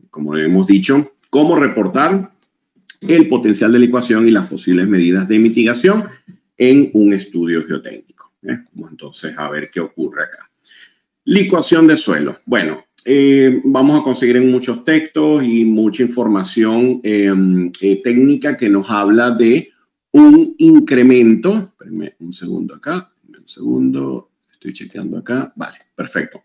como hemos dicho, cómo reportar el potencial de licuación y las posibles medidas de mitigación en un estudio geotécnico. Vamos entonces a ver qué ocurre acá. Licuación de suelo. Bueno, vamos a conseguir en muchos textos y mucha información técnica que nos habla de un incremento. Espérenme un segundo acá, un segundo. Estoy chequeando acá. Vale, perfecto.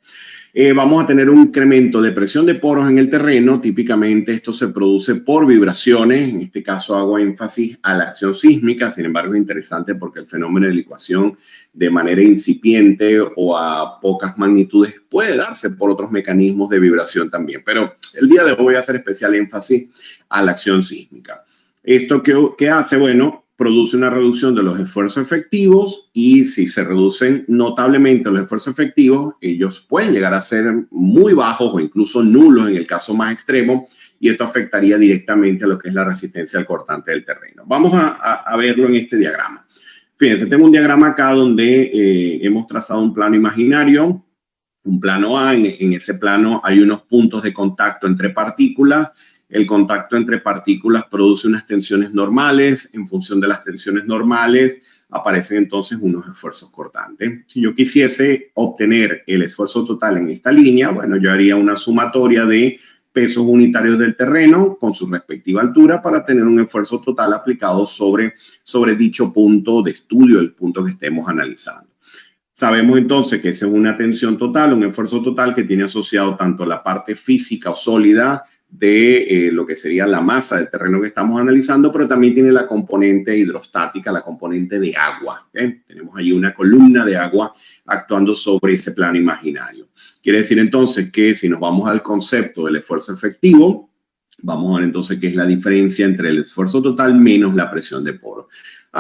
Vamos a tener un incremento de presión de poros en el terreno. Típicamente esto se produce por vibraciones. En este caso hago énfasis a la acción sísmica. Sin embargo, es interesante porque el fenómeno de licuación de manera incipiente o a pocas magnitudes puede darse por otros mecanismos de vibración también. Pero el día de hoy voy a hacer especial énfasis a la acción sísmica. ¿Esto qué hace? Bueno, produce una reducción de los esfuerzos efectivos y si se reducen notablemente los esfuerzos efectivos, ellos pueden llegar a ser muy bajos o incluso nulos en el caso más extremo y esto afectaría directamente a lo que es la resistencia al cortante del terreno. Vamos a verlo en este diagrama. Fíjense, tengo un diagrama acá donde hemos trazado un plano imaginario, un plano A. En ese plano hay unos puntos de contacto entre partículas. El contacto entre partículas produce unas tensiones normales. En función de las tensiones normales aparecen entonces unos esfuerzos cortantes. Si yo quisiese obtener el esfuerzo total en esta línea, bueno, yo haría una sumatoria de pesos unitarios del terreno con su respectiva altura para tener un esfuerzo total aplicado sobre dicho punto de estudio, el punto que estemos analizando. Sabemos entonces que esa es una tensión total, un esfuerzo total que tiene asociado tanto la parte física o sólida de lo que sería la masa del terreno que estamos analizando, pero también tiene la componente hidrostática, la componente de agua. Tenemos allí una columna de agua actuando sobre ese plano imaginario. Quiere decir entonces que si nos vamos al concepto del esfuerzo efectivo, vamos a ver entonces qué es la diferencia entre el esfuerzo total menos la presión de poro.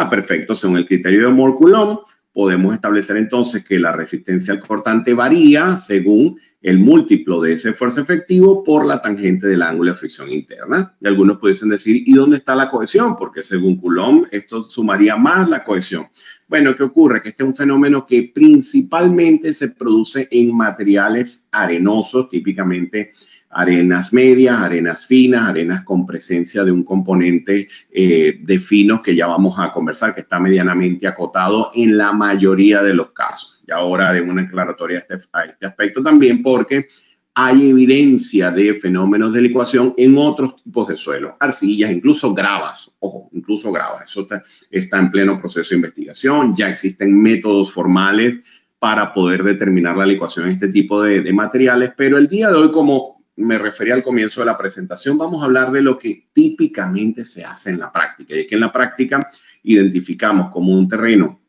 Perfecto, según el criterio de Mohr-Coulomb, podemos establecer entonces que la resistencia al cortante varía según el múltiplo de ese esfuerzo efectivo por la tangente del ángulo de fricción interna. Y algunos pudiesen decir, ¿y dónde está la cohesión? Porque según Coulomb esto sumaría más la cohesión. Bueno, ¿qué ocurre? Que este es un fenómeno que principalmente se produce en materiales arenosos, típicamente arenas medias, arenas finas, arenas con presencia de un componente de finos que ya vamos a conversar, que está medianamente acotado en la mayoría de los casos. Y ahora haré una aclaratoria a este aspecto también porque hay evidencia de fenómenos de licuación en otros tipos de suelo, arcillas, incluso gravas. Ojo, incluso gravas. Eso está en pleno proceso de investigación. Ya existen métodos formales para poder determinar la licuación en este tipo de materiales, pero el día de hoy, como me refería al comienzo de la presentación, vamos a hablar de lo que típicamente se hace en la práctica. Y es que en la práctica identificamos como un terreno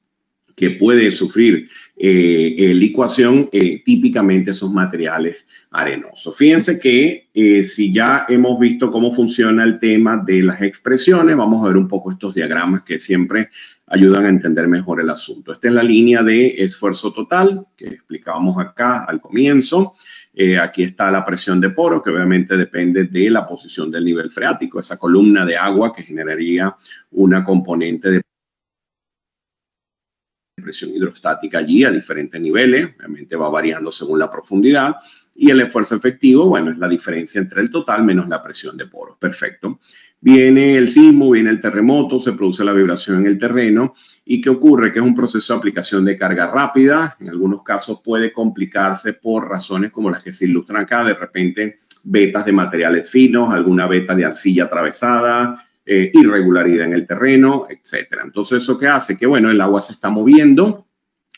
que puede sufrir licuación, típicamente esos materiales arenosos. Fíjense que si ya hemos visto cómo funciona el tema de las expresiones, vamos a ver un poco estos diagramas que siempre ayudan a entender mejor el asunto. Esta es la línea de esfuerzo total que explicábamos acá al comienzo. Aquí está la presión de poro, que obviamente depende de la posición del nivel freático, esa columna de agua que generaría una componente de presión hidrostática allí a diferentes niveles, obviamente va variando según la profundidad, y el esfuerzo efectivo, bueno, es la diferencia entre el total menos la presión de poros. Perfecto. Viene el sismo, viene el terremoto, se produce la vibración en el terreno. ¿Y qué ocurre? Que es un proceso de aplicación de carga rápida. En algunos casos puede complicarse por razones como las que se ilustran acá. De repente, vetas de materiales finos, alguna veta de arcilla atravesada, irregularidad en el terreno, etcétera. Entonces, ¿eso qué hace? Que, bueno, el agua se está moviendo.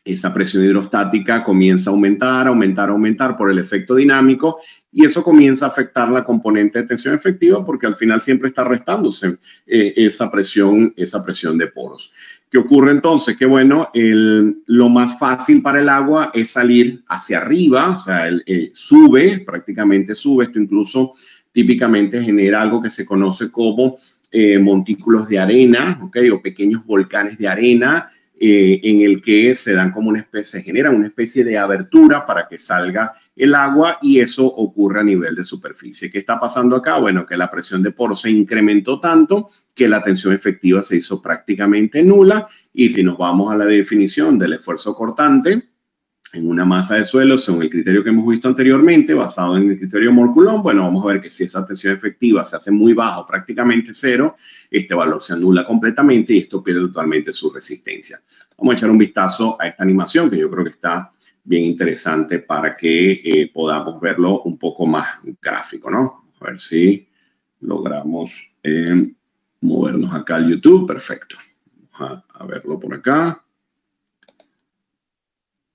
Esa presión hidrostática comienza a aumentar por el efecto dinámico y eso comienza a afectar la componente de tensión efectiva porque al final siempre está restándose esa presión de poros. ¿Qué ocurre entonces? Que bueno, lo más fácil para el agua es salir hacia arriba, o sea, prácticamente sube. Esto incluso típicamente genera algo que se conoce como montículos de arena, ¿okay? O pequeños volcanes de arena, en el que se genera una especie de abertura para que salga el agua y eso ocurre a nivel de superficie. ¿Qué está pasando acá? Bueno, que la presión de poro se incrementó tanto que la tensión efectiva se hizo prácticamente nula y si nos vamos a la definición del esfuerzo cortante, en una masa de suelo según el criterio que hemos visto anteriormente, basado en el criterio Mohr-Coulomb, bueno, vamos a ver que si esa tensión efectiva se hace muy baja, prácticamente cero, este valor se anula completamente y esto pierde totalmente su resistencia. Vamos a echar un vistazo a esta animación que yo creo que está bien interesante para que podamos verlo un poco más gráfico, ¿no? A ver si logramos movernos acá al YouTube. Perfecto. Vamos a verlo por acá.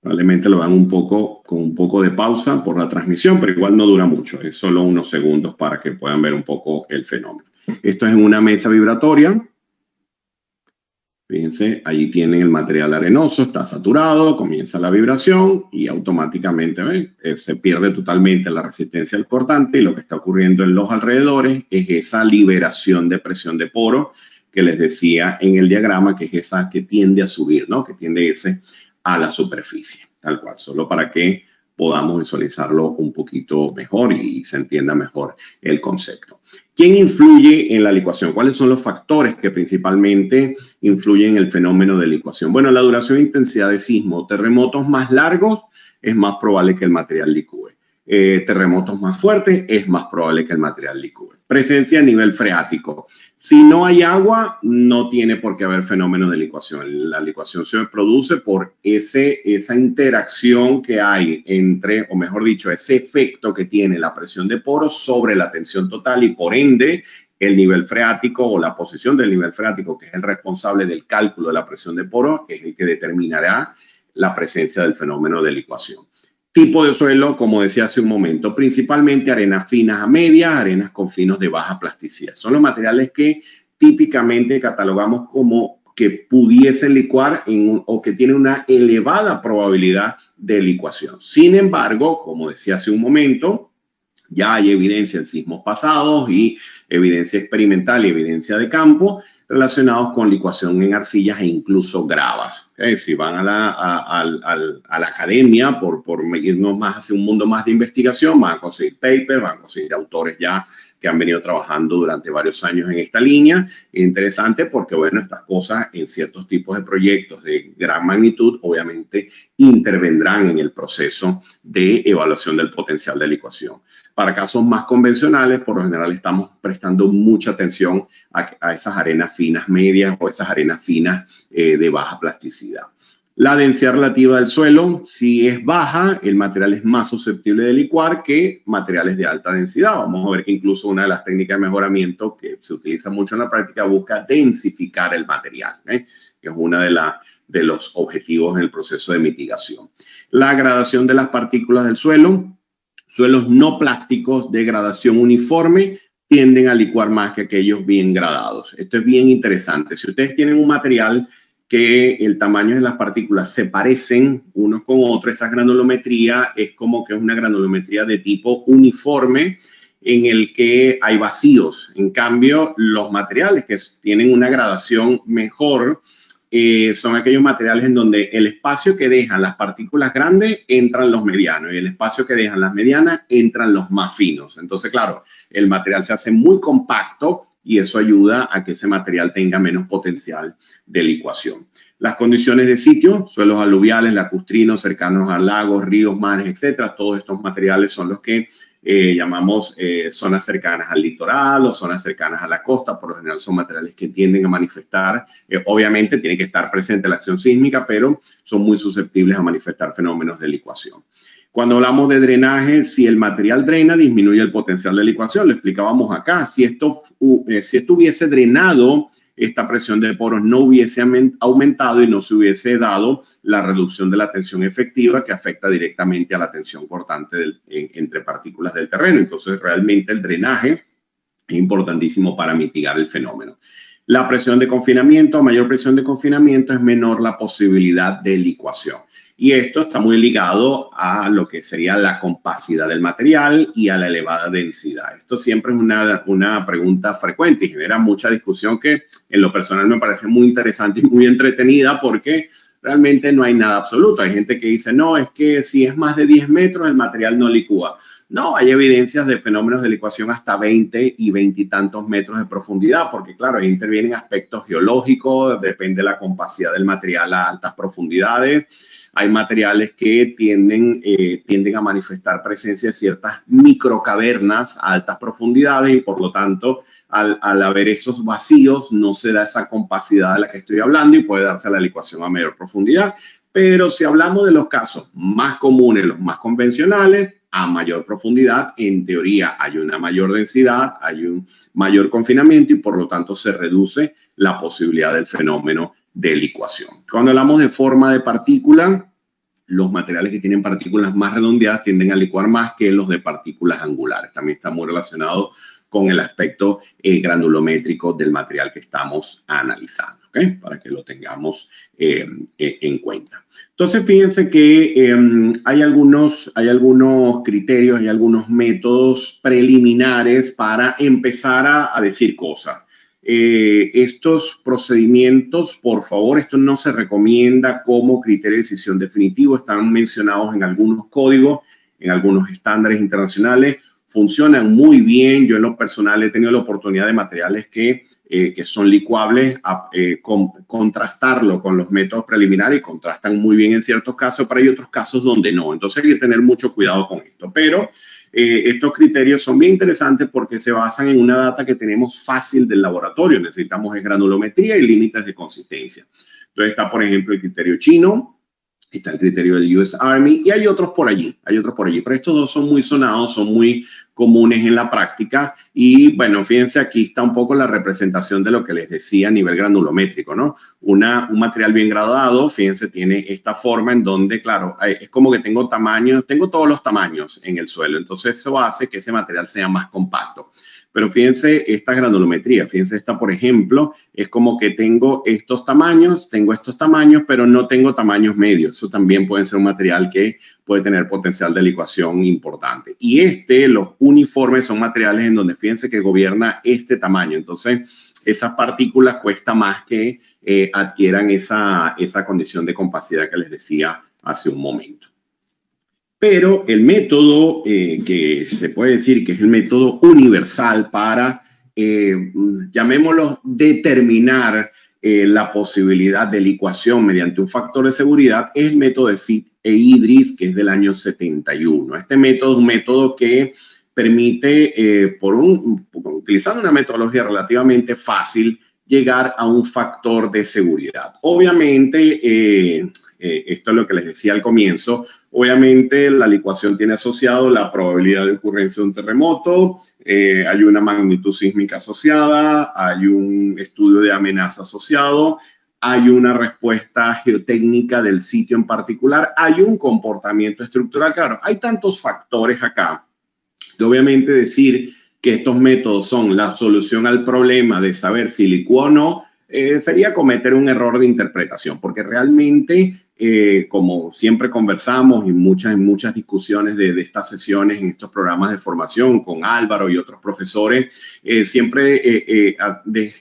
Probablemente lo dan con un poco de pausa por la transmisión, pero igual no dura mucho. Es solo unos segundos para que puedan ver un poco el fenómeno. Esto es en una mesa vibratoria. Fíjense, allí tienen el material arenoso, está saturado, comienza la vibración y automáticamente se pierde totalmente la resistencia al cortante y lo que está ocurriendo en los alrededores es esa liberación de presión de poro que les decía en el diagrama, que es esa que tiende a subir, ¿no? Que tiende a irse a la superficie, tal cual, solo para que podamos visualizarlo un poquito mejor y se entienda mejor el concepto. ¿Quién influye en la licuación? ¿Cuáles son los factores que principalmente influyen en el fenómeno de licuación? Bueno, la duración e intensidad de sismo. Terremotos más largos es más probable que el material licúe. Terremotos más fuertes es más probable que el material licúe. Presencia a nivel freático. Si no hay agua, no tiene por qué haber fenómeno de licuación. La licuación se produce por esa interacción que hay entre, o mejor dicho, ese efecto que tiene la presión de poros sobre la tensión total y por ende el nivel freático o la posición del nivel freático, que es el responsable del cálculo de la presión de poros, es el que determinará la presencia del fenómeno de licuación. Tipo de suelo, como decía hace un momento, principalmente arenas finas a medias, arenas con finos de baja plasticidad. Son los materiales que típicamente catalogamos como que pudiesen licuar o que tienen una elevada probabilidad de licuación. Sin embargo, como decía hace un momento, ya hay evidencia en sismos pasados y evidencia experimental y evidencia de campo relacionados con licuación en arcillas e incluso gravas. Si van a la academia por irnos más hacia un mundo más de investigación, van a conseguir papers, van a conseguir autores ya que han venido trabajando durante varios años en esta línea. Es interesante porque, bueno, estas cosas en ciertos tipos de proyectos de gran magnitud, obviamente, intervendrán en el proceso de evaluación del potencial de licuación. Para casos más convencionales, por lo general estamos prestando mucha atención a esas arenas finas medias o esas arenas finas de baja plasticidad. La densidad relativa del suelo, si es baja, el material es más susceptible de licuar que materiales de alta densidad. Vamos a ver que incluso una de las técnicas de mejoramiento que se utiliza mucho en la práctica busca densificar el material, que es uno de los objetivos en el proceso de mitigación. La gradación de las partículas del suelo. Suelos no plásticos de gradación uniforme tienden a licuar más que aquellos bien gradados. Esto es bien interesante. Si ustedes tienen un material que el tamaño de las partículas se parecen unos con otros, esa granulometría es como que es una granulometría de tipo uniforme en el que hay vacíos. En cambio, los materiales que tienen una gradación mejor son aquellos materiales en donde el espacio que dejan las partículas grandes entran los medianos y el espacio que dejan las medianas entran los más finos. Entonces, claro, el material se hace muy compacto y eso ayuda a que ese material tenga menos potencial de licuación. Las condiciones de sitio, suelos aluviales, lacustrinos, cercanos a lagos, ríos, mares, etcétera. Todos estos materiales son los que llamamos zonas cercanas al litoral o zonas cercanas a la costa. Por lo general son materiales que tienden a manifestar, obviamente tiene que estar presente la acción sísmica, pero son muy susceptibles a manifestar fenómenos de licuación. Cuando hablamos de drenaje, si el material drena, disminuye el potencial de licuación. Lo explicábamos acá. Si esto hubiese drenado, esta presión de poros no hubiese aumentado y no se hubiese dado la reducción de la tensión efectiva que afecta directamente a la tensión cortante entre partículas del terreno. Entonces, realmente el drenaje es importantísimo para mitigar el fenómeno. La presión de confinamiento, a mayor presión de confinamiento es menor la posibilidad de licuación. Y esto está muy ligado a lo que sería la compacidad del material y a la elevada densidad. Esto siempre es una pregunta frecuente y genera mucha discusión que en lo personal me parece muy interesante y muy entretenida porque realmente no hay nada absoluto. Hay gente que dice, no, es que si es más de 10 metros el material no licúa. No, hay evidencias de fenómenos de licuación hasta 20 y 20 y tantos metros de profundidad, porque claro, ahí intervienen aspectos geológicos, depende de la compacidad del material a altas profundidades. hay materiales que tienden a manifestar presencia de ciertas microcavernas a altas profundidades y por lo tanto al haber esos vacíos no se da esa compacidad de la que estoy hablando y puede darse la licuación a mayor profundidad. Pero si hablamos de los casos más comunes, los más convencionales, a mayor profundidad, en teoría hay una mayor densidad, hay un mayor confinamiento y por lo tanto se reduce la posibilidad del fenómeno de licuación. Cuando hablamos de forma de partícula, los materiales que tienen partículas más redondeadas tienden a licuar más que los de partículas angulares. También está muy relacionado con el aspecto granulométrico del material que estamos analizando, ¿okay? Para que lo tengamos en cuenta. Entonces, fíjense que hay algunos criterios, hay algunos métodos preliminares para empezar a decir cosas. Estos procedimientos, por favor, esto no se recomienda como criterio de decisión definitivo, están mencionados en algunos códigos, en algunos estándares internacionales, funcionan muy bien. Yo en lo personal he tenido la oportunidad de materiales que son licuables, contrastarlo con los métodos preliminares y contrastan muy bien en ciertos casos, pero hay otros casos donde no. Entonces hay que tener mucho cuidado con esto. Pero estos criterios son bien interesantes porque se basan en una data que tenemos fácil del laboratorio. Necesitamos granulometría y límites de consistencia. Entonces está, por ejemplo, el criterio chino. Está el criterio del US Army y hay otros por allí, pero estos dos son muy sonados, son muy comunes en la práctica y bueno, fíjense, aquí está un poco la representación de lo que les decía a nivel granulométrico, ¿no? Un material bien graduado, fíjense, tiene esta forma en donde, claro, es como que tengo todos los tamaños en el suelo, entonces eso hace que ese material sea más compacto. Pero fíjense esta granulometría, fíjense esta, por ejemplo, es como que tengo estos tamaños, pero no tengo tamaños medios. Eso también puede ser un material que puede tener potencial de licuación importante. Y los uniformes son materiales en donde fíjense que gobierna este tamaño. Entonces, esas partículas cuesta más que adquieran esa condición de compacidad que les decía hace un momento. Pero el método que se puede decir que es el método universal para, llamémoslo, determinar la posibilidad de licuación mediante un factor de seguridad es el método de Sid e Idris, que es del año 71. Este método es un método que permite, utilizando una metodología relativamente fácil, llegar a un factor de seguridad. Obviamente, esto es lo que les decía al comienzo, obviamente la licuación tiene asociado la probabilidad de ocurrencia de un terremoto, hay una magnitud sísmica asociada, hay un estudio de amenaza asociado, hay una respuesta geotécnica del sitio en particular, hay un comportamiento estructural. Claro, hay tantos factores acá que obviamente decir que estos métodos son la solución al problema de saber si licuó o no, sería cometer un error de interpretación, porque realmente, como siempre conversamos en muchas discusiones de estas sesiones, en estos programas de formación con Álvaro y otros profesores, siempre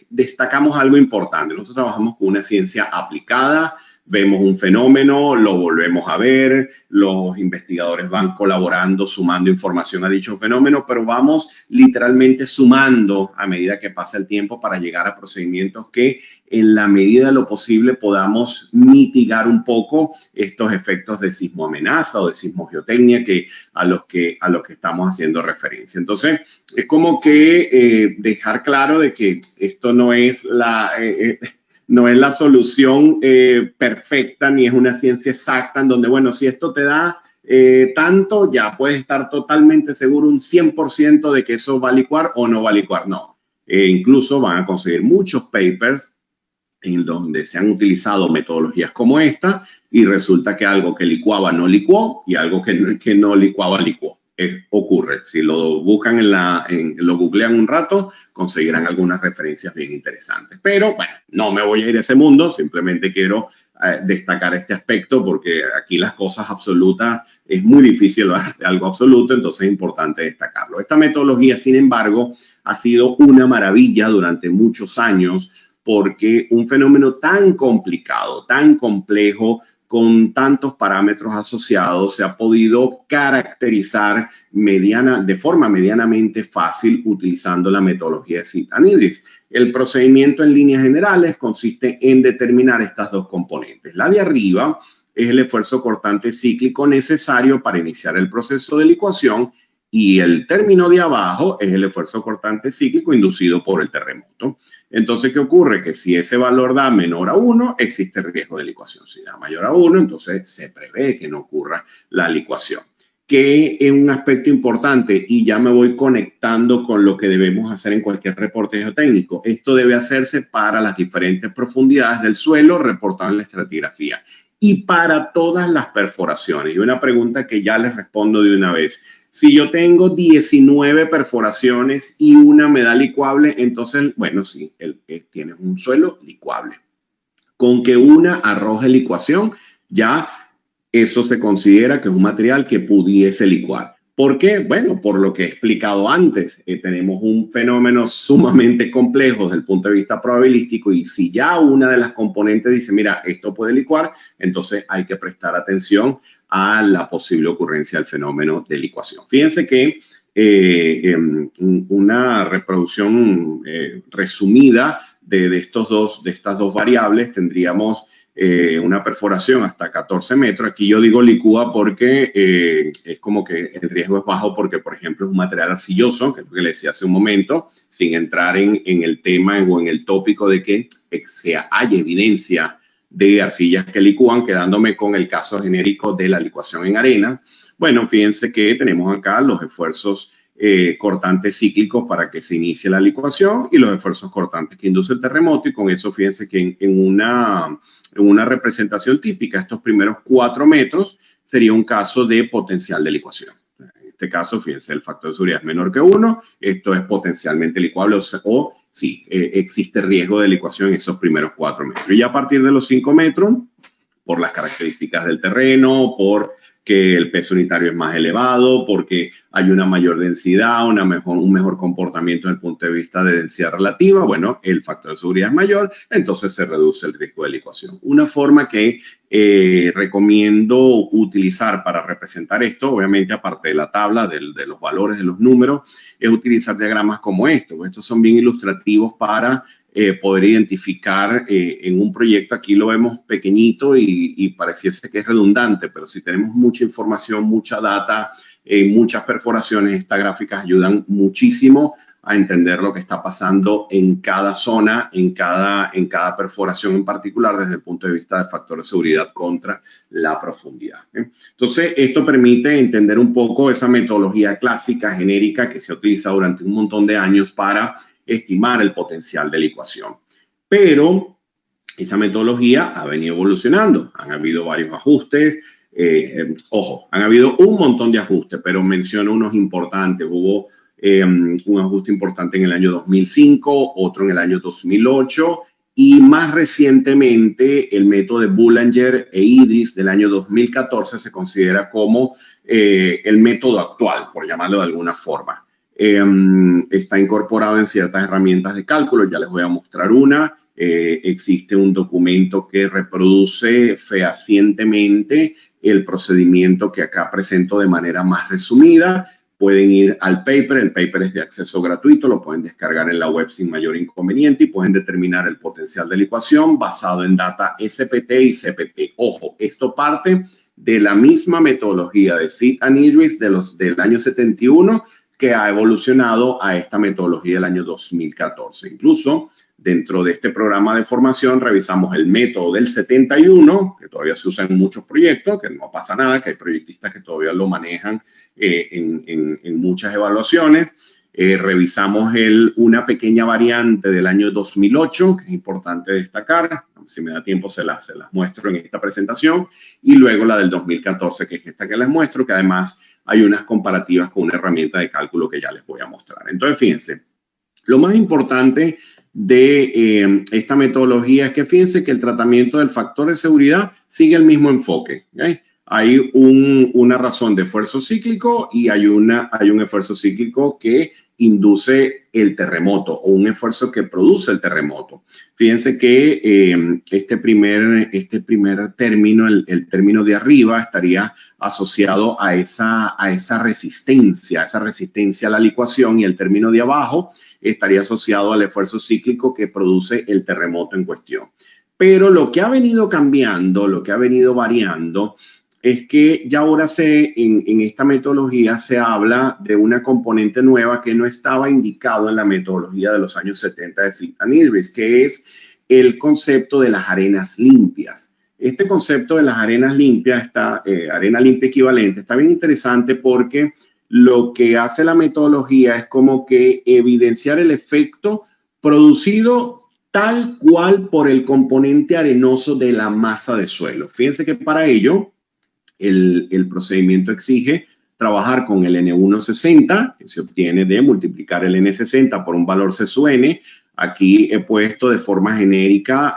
destacamos algo importante. Nosotros trabajamos con una ciencia aplicada, vemos un fenómeno, lo volvemos a ver, los investigadores van colaborando, sumando información a dicho fenómeno, pero vamos literalmente sumando a medida que pasa el tiempo para llegar a procedimientos que en la medida de lo posible podamos mitigar un poco estos efectos de sismoamenaza o de sismogeotecnia a los que estamos haciendo referencia. Entonces, es como que dejar claro de que esto no es la solución perfecta ni es una ciencia exacta en donde, bueno, si esto te da tanto, ya puedes estar totalmente seguro un 100% de que eso va a licuar o no va a licuar. No, incluso van a conseguir muchos papers en donde se han utilizado metodologías como esta y resulta que algo que licuaba no licuó y algo que no licuaba licuó. Ocurre. Si lo buscan lo googlean un rato, conseguirán algunas referencias bien interesantes. Pero bueno, no me voy a ir a ese mundo, simplemente quiero destacar este aspecto porque aquí las cosas absolutas, es muy difícil hablar de algo absoluto, entonces es importante destacarlo. Esta metodología, sin embargo, ha sido una maravilla durante muchos años porque un fenómeno tan complicado, tan complejo, con tantos parámetros asociados, se ha podido caracterizar de forma medianamente fácil utilizando la metodología de Sid and Idris. El procedimiento en líneas generales consiste en determinar estas dos componentes. La de arriba es el esfuerzo cortante cíclico necesario para iniciar el proceso de licuación, y el término de abajo es el esfuerzo cortante cíclico inducido por el terremoto. Entonces, ¿qué ocurre? Que si ese valor da menor a 1, existe riesgo de licuación. Si da mayor a 1, entonces se prevé que no ocurra la licuación. Que es un aspecto importante, y ya me voy conectando con lo que debemos hacer en cualquier reporte geotécnico. Esto debe hacerse para las diferentes profundidades del suelo reportadas en la estratigrafía y para todas las perforaciones. Y una pregunta que ya les respondo de una vez. Si yo tengo 19 perforaciones y una me da licuable, entonces, bueno, sí, tienes un suelo licuable. Con que una arroje licuación, ya eso se considera que es un material que pudiese licuar. ¿Por qué? Bueno, por lo que he explicado antes, tenemos un fenómeno sumamente complejo desde el punto de vista probabilístico, y si ya una de las componentes dice, mira, esto puede licuar, entonces hay que prestar atención a la posible ocurrencia del fenómeno de licuación. Fíjense que una reproducción resumida de estas dos variables tendríamos una perforación hasta 14 metros. Aquí yo digo licúa porque es como que el riesgo es bajo porque, por ejemplo, es un material arcilloso, que es lo que le decía hace un momento, sin entrar en el tema o en el tópico de que hay evidencia de arcillas que licúan, quedándome con el caso genérico de la licuación en arena. Bueno, fíjense que tenemos acá los esfuerzos cortantes cíclicos para que se inicie la licuación y los esfuerzos cortantes que induce el terremoto, y con eso fíjense que en una representación típica, estos primeros 4 metros sería un caso de potencial de licuación. En este caso, fíjense, el factor de seguridad es menor que 1, esto es potencialmente licuable o sí, existe riesgo de licuación en esos primeros 4 metros. Y ya a partir de los 5 metros, por las características del terreno, por que el peso unitario es más elevado, porque hay una mayor densidad, un mejor comportamiento desde el punto de vista de densidad relativa, bueno, el factor de seguridad es mayor, entonces se reduce el riesgo de licuación. Una forma que recomiendo utilizar para representar esto, obviamente aparte de la tabla, de los valores, de los números, es utilizar diagramas como estos. Estos son bien ilustrativos para poder identificar en un proyecto. Aquí lo vemos pequeñito y pareciese que es redundante, pero si tenemos mucha información, mucha data, muchas perforaciones, estas gráficas ayudan muchísimo a entender lo que está pasando en cada zona, en cada perforación en particular, desde el punto de vista del factor de seguridad contra la profundidad. Entonces, esto permite entender un poco esa metodología clásica, genérica, que se ha utilizado durante un montón de años para estimar el potencial de licuación. Pero esa metodología ha venido evolucionando. Han habido varios ajustes. Ojo, han habido un montón de ajustes, pero menciono unos importantes. Hubo un ajuste importante en el año 2005, otro en el año 2008 y más recientemente el método de Boulanger e Idris del año 2014 se considera como el método actual, por llamarlo de alguna forma. Está incorporado en ciertas herramientas de cálculo, ya les voy a mostrar una. Existe un documento que reproduce fehacientemente el procedimiento que acá presento de manera más resumida. Pueden ir al paper, el paper es de acceso gratuito, lo pueden descargar en la web sin mayor inconveniente y pueden determinar el potencial de licuación basado en data SPT y CPT. Ojo, esto parte de la misma metodología de Sid and Idris del año 71 que ha evolucionado a esta metodología del año 2014. Incluso dentro de este programa de formación revisamos el método del 71, que todavía se usa en muchos proyectos, que no pasa nada, que hay proyectistas que todavía lo manejan en muchas evaluaciones. Revisamos una pequeña variante del año 2008, que es importante destacar. Si me da tiempo se las muestro en esta presentación. Y luego la del 2014, que es esta que les muestro, que además hay unas comparativas con una herramienta de cálculo que ya les voy a mostrar. Entonces, fíjense, lo más importante de esta metodología es que fíjense que el tratamiento del factor de seguridad sigue el mismo enfoque. ¿Okay? Hay una razón de esfuerzo cíclico y hay un esfuerzo cíclico que induce el terremoto o un esfuerzo que produce el terremoto. Fíjense que este primer término, el término de arriba, estaría asociado a esa resistencia a la licuación, y el término de abajo estaría asociado al esfuerzo cíclico que produce el terremoto en cuestión. Pero lo que ha venido cambiando, lo que ha venido variando, es que ya ahora en esta metodología se habla de una componente nueva que no estaba indicado en la metodología de los años 70 de Ziff-Idris, que es el concepto de las arenas limpias. Este concepto de las arenas limpias, arena limpia equivalente, está bien interesante porque lo que hace la metodología es como que evidenciar el efecto producido tal cual por el componente arenoso de la masa de suelo. Fíjense que para ello el procedimiento exige trabajar con el N160, que se obtiene de multiplicar el N60 por un valor C sub N. Aquí he puesto de forma genérica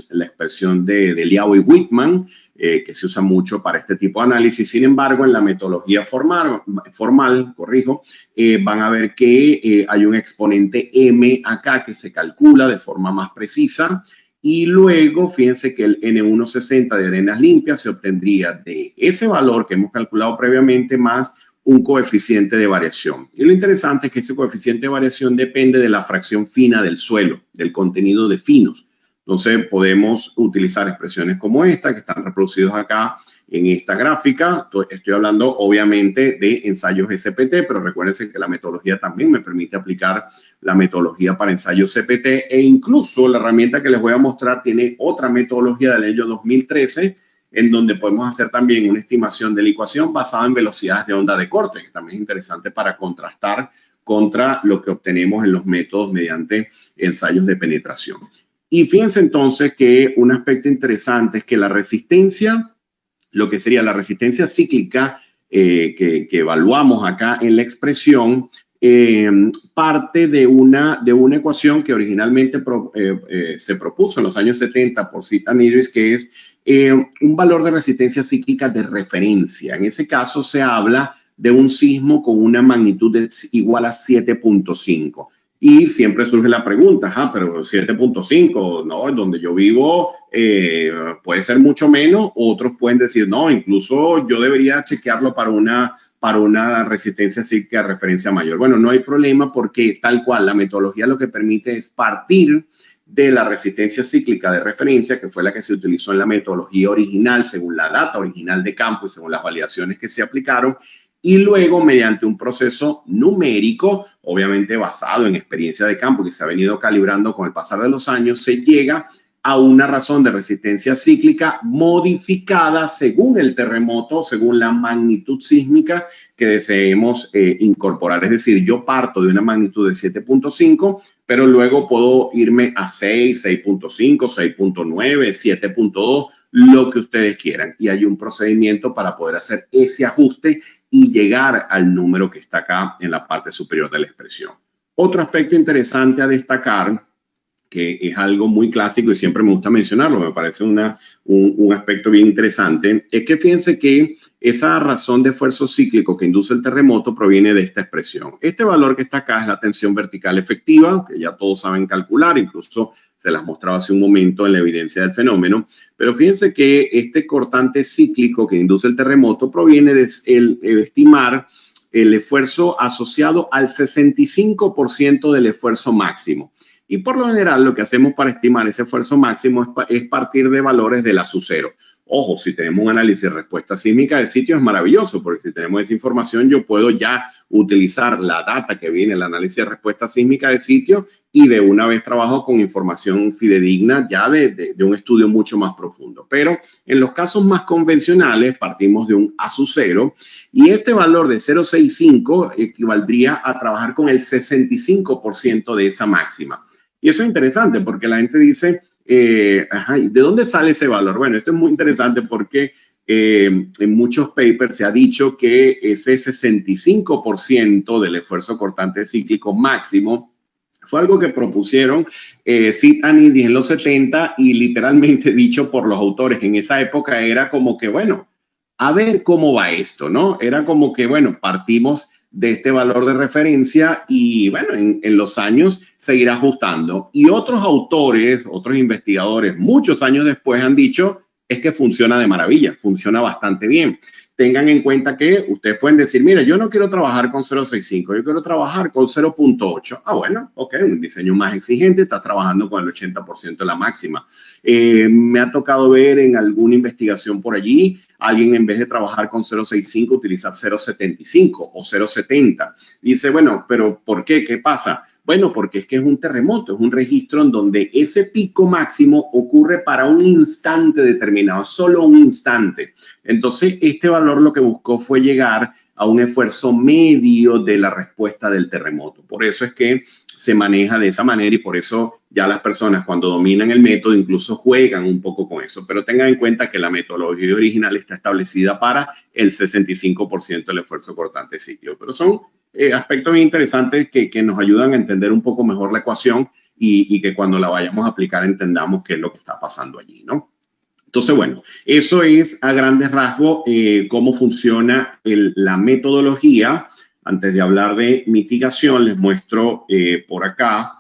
la expresión de Liao y Whitman, que se usa mucho para este tipo de análisis. Sin embargo, en la metodología formal, van a ver que hay un exponente M acá que se calcula de forma más precisa. Y luego, fíjense que el N160 de arenas limpias se obtendría de ese valor que hemos calculado previamente más un coeficiente de variación. Y lo interesante es que ese coeficiente de variación depende de la fracción fina del suelo, del contenido de finos. Entonces, podemos utilizar expresiones como esta, que están reproducidas acá en esta gráfica. Estoy hablando, obviamente, de ensayos SPT, pero recuérdense que la metodología también me permite aplicar la metodología para ensayos CPT, e incluso la herramienta que les voy a mostrar tiene otra metodología del año 2013, en donde podemos hacer también una estimación de licuación basada en velocidades de onda de corte, que también es interesante para contrastar contra lo que obtenemos en los métodos mediante ensayos de penetración. Y fíjense entonces que un aspecto interesante es que la resistencia, lo que sería la resistencia cíclica que evaluamos acá en la expresión, parte de una ecuación que originalmente se propuso en los años 70 por Ziff-Idris, que es un valor de resistencia cíclica de referencia. En ese caso se habla de un sismo con una magnitud igual a 7.5. Y siempre surge la pregunta, pero 7.5, no, donde yo vivo puede ser mucho menos. Otros pueden decir, no, incluso yo debería chequearlo para una resistencia cíclica de referencia mayor. Bueno, no hay problema porque tal cual la metodología lo que permite es partir de la resistencia cíclica de referencia, que fue la que se utilizó en la metodología original, según la data original de campo y según las validaciones que se aplicaron. Y luego, mediante un proceso numérico, obviamente basado en experiencia de campo que se ha venido calibrando con el pasar de los años, se llega a una razón de resistencia cíclica modificada según el terremoto, según la magnitud sísmica que deseemos incorporar. Es decir, yo parto de una magnitud de 7.5, pero luego puedo irme a 6, 6.5, 6.9, 7.2, lo que ustedes quieran. Y hay un procedimiento para poder hacer ese ajuste y llegar al número que está acá en la parte superior de la expresión. Otro aspecto interesante a destacar, que es algo muy clásico y siempre me gusta mencionarlo, me parece un aspecto bien interesante, es que fíjense que esa razón de esfuerzo cíclico que induce el terremoto proviene de esta expresión. Este valor que está acá es la tensión vertical efectiva, que ya todos saben calcular, incluso se las mostraba hace un momento en la evidencia del fenómeno, pero fíjense que este cortante cíclico que induce el terremoto proviene de estimar el esfuerzo asociado al 65% del esfuerzo máximo. Y por lo general lo que hacemos para estimar ese esfuerzo máximo es partir de valores de la SU0. Ojo, si tenemos un análisis de respuesta sísmica de sitio es maravilloso, porque si tenemos esa información yo puedo ya utilizar la data que viene el análisis de respuesta sísmica de sitio y de una vez trabajo con información fidedigna ya de un estudio mucho más profundo. Pero en los casos más convencionales partimos de un ASU0 y este valor de 0.65 equivaldría a trabajar con el 65% de esa máxima. Y eso es interesante porque la gente dice, ¿de dónde sale ese valor? Bueno, esto es muy interesante porque en muchos papers se ha dicho que ese 65% del esfuerzo cortante cíclico máximo fue algo que propusieron Ziff-Idris en los 70 y literalmente dicho por los autores en esa época era como que, bueno, a ver cómo va esto, ¿no? Era como que, bueno, partimos de este valor de referencia y bueno, en los años se irá ajustando. Y otros autores, otros investigadores, muchos años después han dicho es que funciona de maravilla, funciona bastante bien. tengan en cuenta que ustedes pueden decir, mira, yo no quiero trabajar con 0.65, yo quiero trabajar con 0.8. Ah, bueno, ok, un diseño más exigente, estás trabajando con el 80% de la máxima. Me ha tocado ver en alguna investigación por allí, alguien en vez de trabajar con 0.65, utilizar 0.75 o 0.70. Dice, bueno, pero ¿por qué? ¿Qué pasa? Bueno, porque es que es un terremoto, es un registro en donde ese pico máximo ocurre para un instante determinado, solo un instante. Entonces, este valor lo que buscó fue llegar a un esfuerzo medio de la respuesta del terremoto. Por eso es que se maneja de esa manera y por eso ya las personas cuando dominan el método incluso juegan un poco con eso. Pero tengan en cuenta que la metodología original está establecida para el 65% del esfuerzo cortante cíclico. Pero son aspectos interesantes que nos ayudan a entender un poco mejor la ecuación y que cuando la vayamos a aplicar entendamos qué es lo que está pasando allí, ¿no? Entonces, bueno, eso es a grandes rasgos cómo funciona la metodología. Antes de hablar de mitigación, les muestro por acá.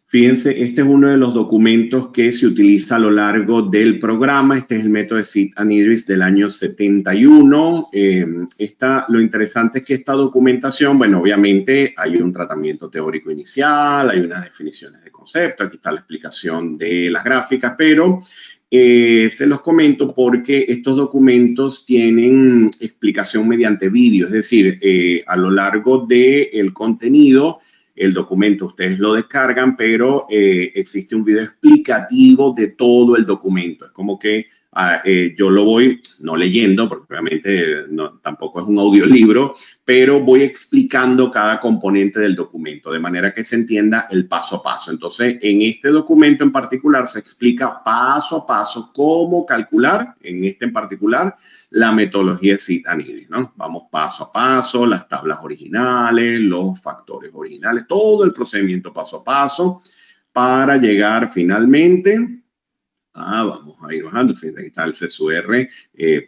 Fíjense, este es uno de los documentos que se utiliza a lo largo del programa. Este es el método de Sid and Idris del año 71. Lo interesante es que esta documentación, bueno, obviamente hay un tratamiento teórico inicial, hay unas definiciones de concepto, aquí está la explicación de las gráficas, pero se los comento porque estos documentos tienen explicación mediante vídeo, es decir, a lo largo del contenido, el documento ustedes lo descargan, pero existe un video explicativo de todo el documento. Es como que yo lo voy, no leyendo, porque obviamente tampoco es un audiolibro, pero voy explicando cada componente del documento, de manera que se entienda el paso a paso. Entonces, en este documento en particular se explica paso a paso cómo calcular, en este en particular, la metodología de Sid and Idris, ¿no? Vamos paso a paso, las tablas originales, los factores originales, todo el procedimiento paso a paso para llegar finalmente. Vamos a ir bajando. Fíjense, aquí está el CSUR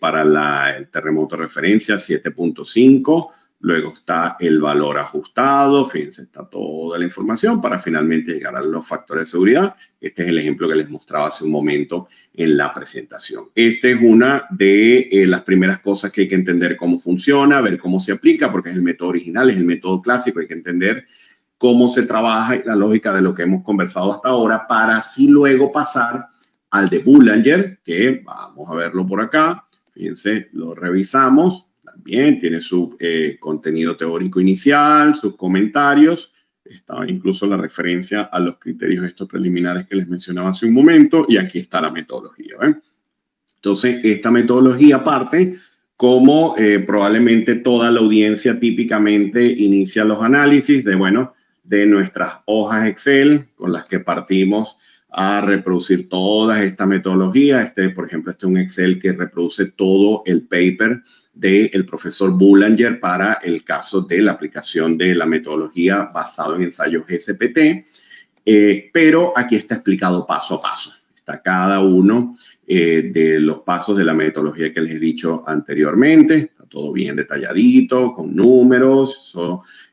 para el terremoto de referencia 7.5. Luego está el valor ajustado. Fíjense, está toda la información para finalmente llegar a los factores de seguridad. Este es el ejemplo que les mostraba hace un momento en la presentación. Esta es una de las primeras cosas que hay que entender cómo funciona, ver cómo se aplica, porque es el método original, es el método clásico. Hay que entender cómo se trabaja y la lógica de lo que hemos conversado hasta ahora para así luego pasar al de Boulanger, que vamos a verlo por acá. Fíjense, lo revisamos. También tiene su contenido teórico inicial, sus comentarios. Estaba incluso la referencia a los criterios estos preliminares que les mencionaba hace un momento. Y aquí está la metodología. Entonces, esta metodología parte como probablemente toda la audiencia típicamente inicia los análisis de nuestras hojas Excel con las que partimos a reproducir todas esta metodología. Por ejemplo, este es un Excel que reproduce todo el paper del profesor Boulanger para el caso de la aplicación de la metodología basado en ensayos SPT. Pero aquí está explicado paso a paso. Está cada uno de los pasos de la metodología que les he dicho anteriormente. Está todo bien detalladito, con números.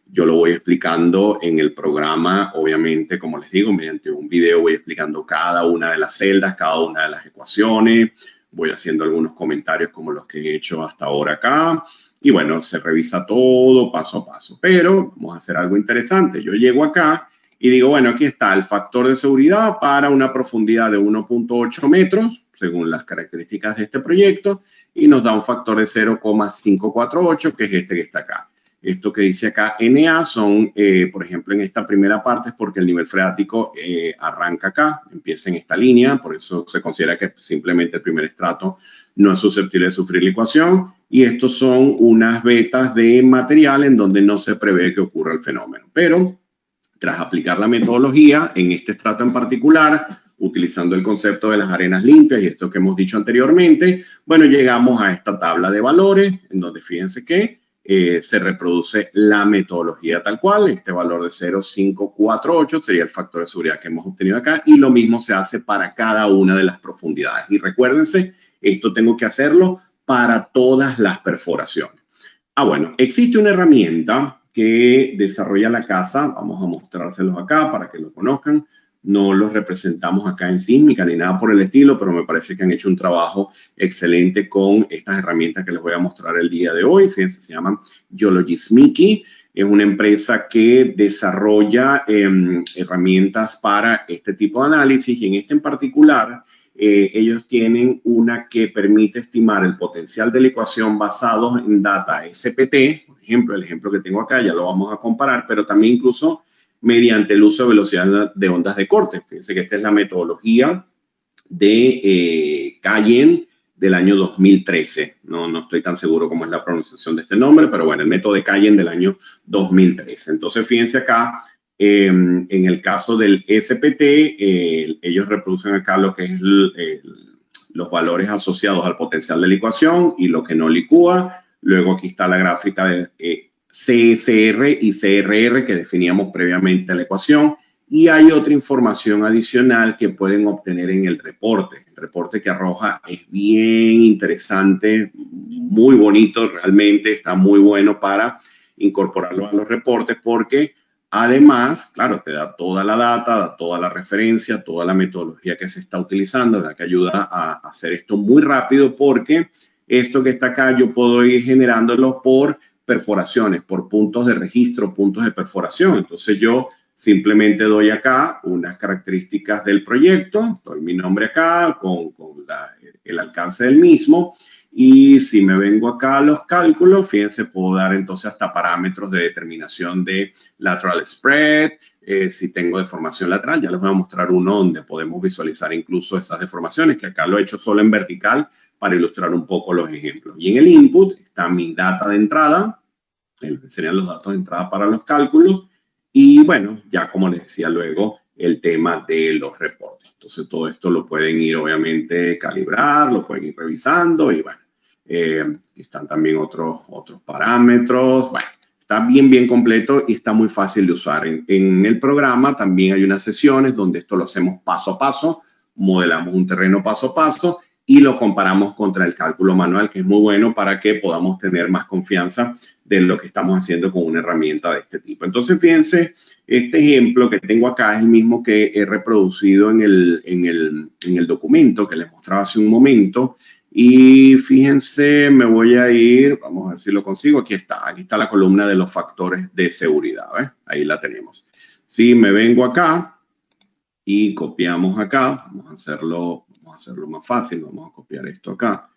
Yo lo voy explicando en el programa, obviamente, como les digo, mediante un video voy explicando cada una de las celdas, cada una de las ecuaciones. Voy haciendo algunos comentarios como los que he hecho hasta ahora acá. Y bueno, se revisa todo paso a paso. Pero vamos a hacer algo interesante. Yo llego acá y digo, bueno, aquí está el factor de seguridad para una profundidad de 1.8 metros, según las características de este proyecto, y nos da un factor de 0,548, que es este que está acá. Esto que dice acá NA son, por ejemplo, en esta primera parte es porque el nivel freático arranca acá, empieza en esta línea, por eso se considera que simplemente el primer estrato no es susceptible de sufrir licuación. Y estos son unas vetas de material en donde no se prevé que ocurra el fenómeno. Pero tras aplicar la metodología en este estrato en particular, utilizando el concepto de las arenas limpias y esto que hemos dicho anteriormente, bueno, llegamos a esta tabla de valores en donde fíjense que se reproduce la metodología tal cual. Este valor de 0,548 sería el factor de seguridad que hemos obtenido acá y lo mismo se hace para cada una de las profundidades. Y recuérdense, esto tengo que hacerlo para todas las perforaciones. Bueno, existe una herramienta que desarrolla la casa. Vamos a mostrárselos acá para que lo conozcan. no los representamos acá en Sísmica ni nada por el estilo, pero me parece que han hecho un trabajo excelente con estas herramientas que les voy a mostrar el día de hoy. Fíjense, se llaman Geologismiki. Es una empresa que desarrolla herramientas para este tipo de análisis, y en este en particular ellos tienen una que permite estimar el potencial de la ecuación basado en data SPT. Por ejemplo, el ejemplo que tengo acá ya lo vamos a comparar, pero también incluso mediante el uso de velocidad de ondas de corte. Fíjense que esta es la metodología de Cayenne del año 2013. No estoy tan seguro cómo es la pronunciación de este nombre, pero bueno, el método de Cayenne del año 2013. Entonces, fíjense acá, en el caso del SPT, ellos reproducen acá lo que es los valores asociados al potencial de la ecuación y lo que no licúa. Luego aquí está la gráfica de CSR y CRR que definíamos previamente a la ecuación. Y hay otra información adicional que pueden obtener en el reporte. El reporte que arroja es bien interesante, muy bonito realmente, está muy bueno para incorporarlo a los reportes porque además, claro, te da toda la data, da toda la referencia, toda la metodología que se está utilizando, ¿verdad? Que ayuda a hacer esto muy rápido porque esto que está acá yo puedo ir generándolo por perforaciones, por puntos de registro, puntos de perforación. Entonces yo simplemente doy acá unas características del proyecto, doy mi nombre acá con el alcance del mismo, y si me vengo acá a los cálculos, fíjense, puedo dar entonces hasta parámetros de determinación de lateral spread, si tengo deformación lateral, ya les voy a mostrar uno donde podemos visualizar incluso esas deformaciones, que acá lo he hecho solo en vertical para ilustrar un poco los ejemplos. Y en el input está mi data de entrada, serían los datos de entrada para los cálculos, y bueno, ya como les decía luego, el tema de los reportes. Entonces todo esto lo pueden ir obviamente calibrar, lo pueden ir revisando y bueno, están también otros parámetros. Bueno, está bien completo y está muy fácil de usar. En el programa también hay unas sesiones donde esto lo hacemos paso a paso, modelamos un terreno paso a paso y lo comparamos contra el cálculo manual, que es muy bueno para que podamos tener más confianza de lo que estamos haciendo con una herramienta de este tipo. Entonces, fíjense, este ejemplo que tengo acá es el mismo que he reproducido en el documento que les mostraba hace un momento. Y fíjense, me voy a ir, vamos a ver si lo consigo, aquí está la columna de los factores de seguridad, ¿ves? Ahí la tenemos. Si me vengo acá y copiamos acá, vamos a hacerlo más fácil, vamos a copiar esto acá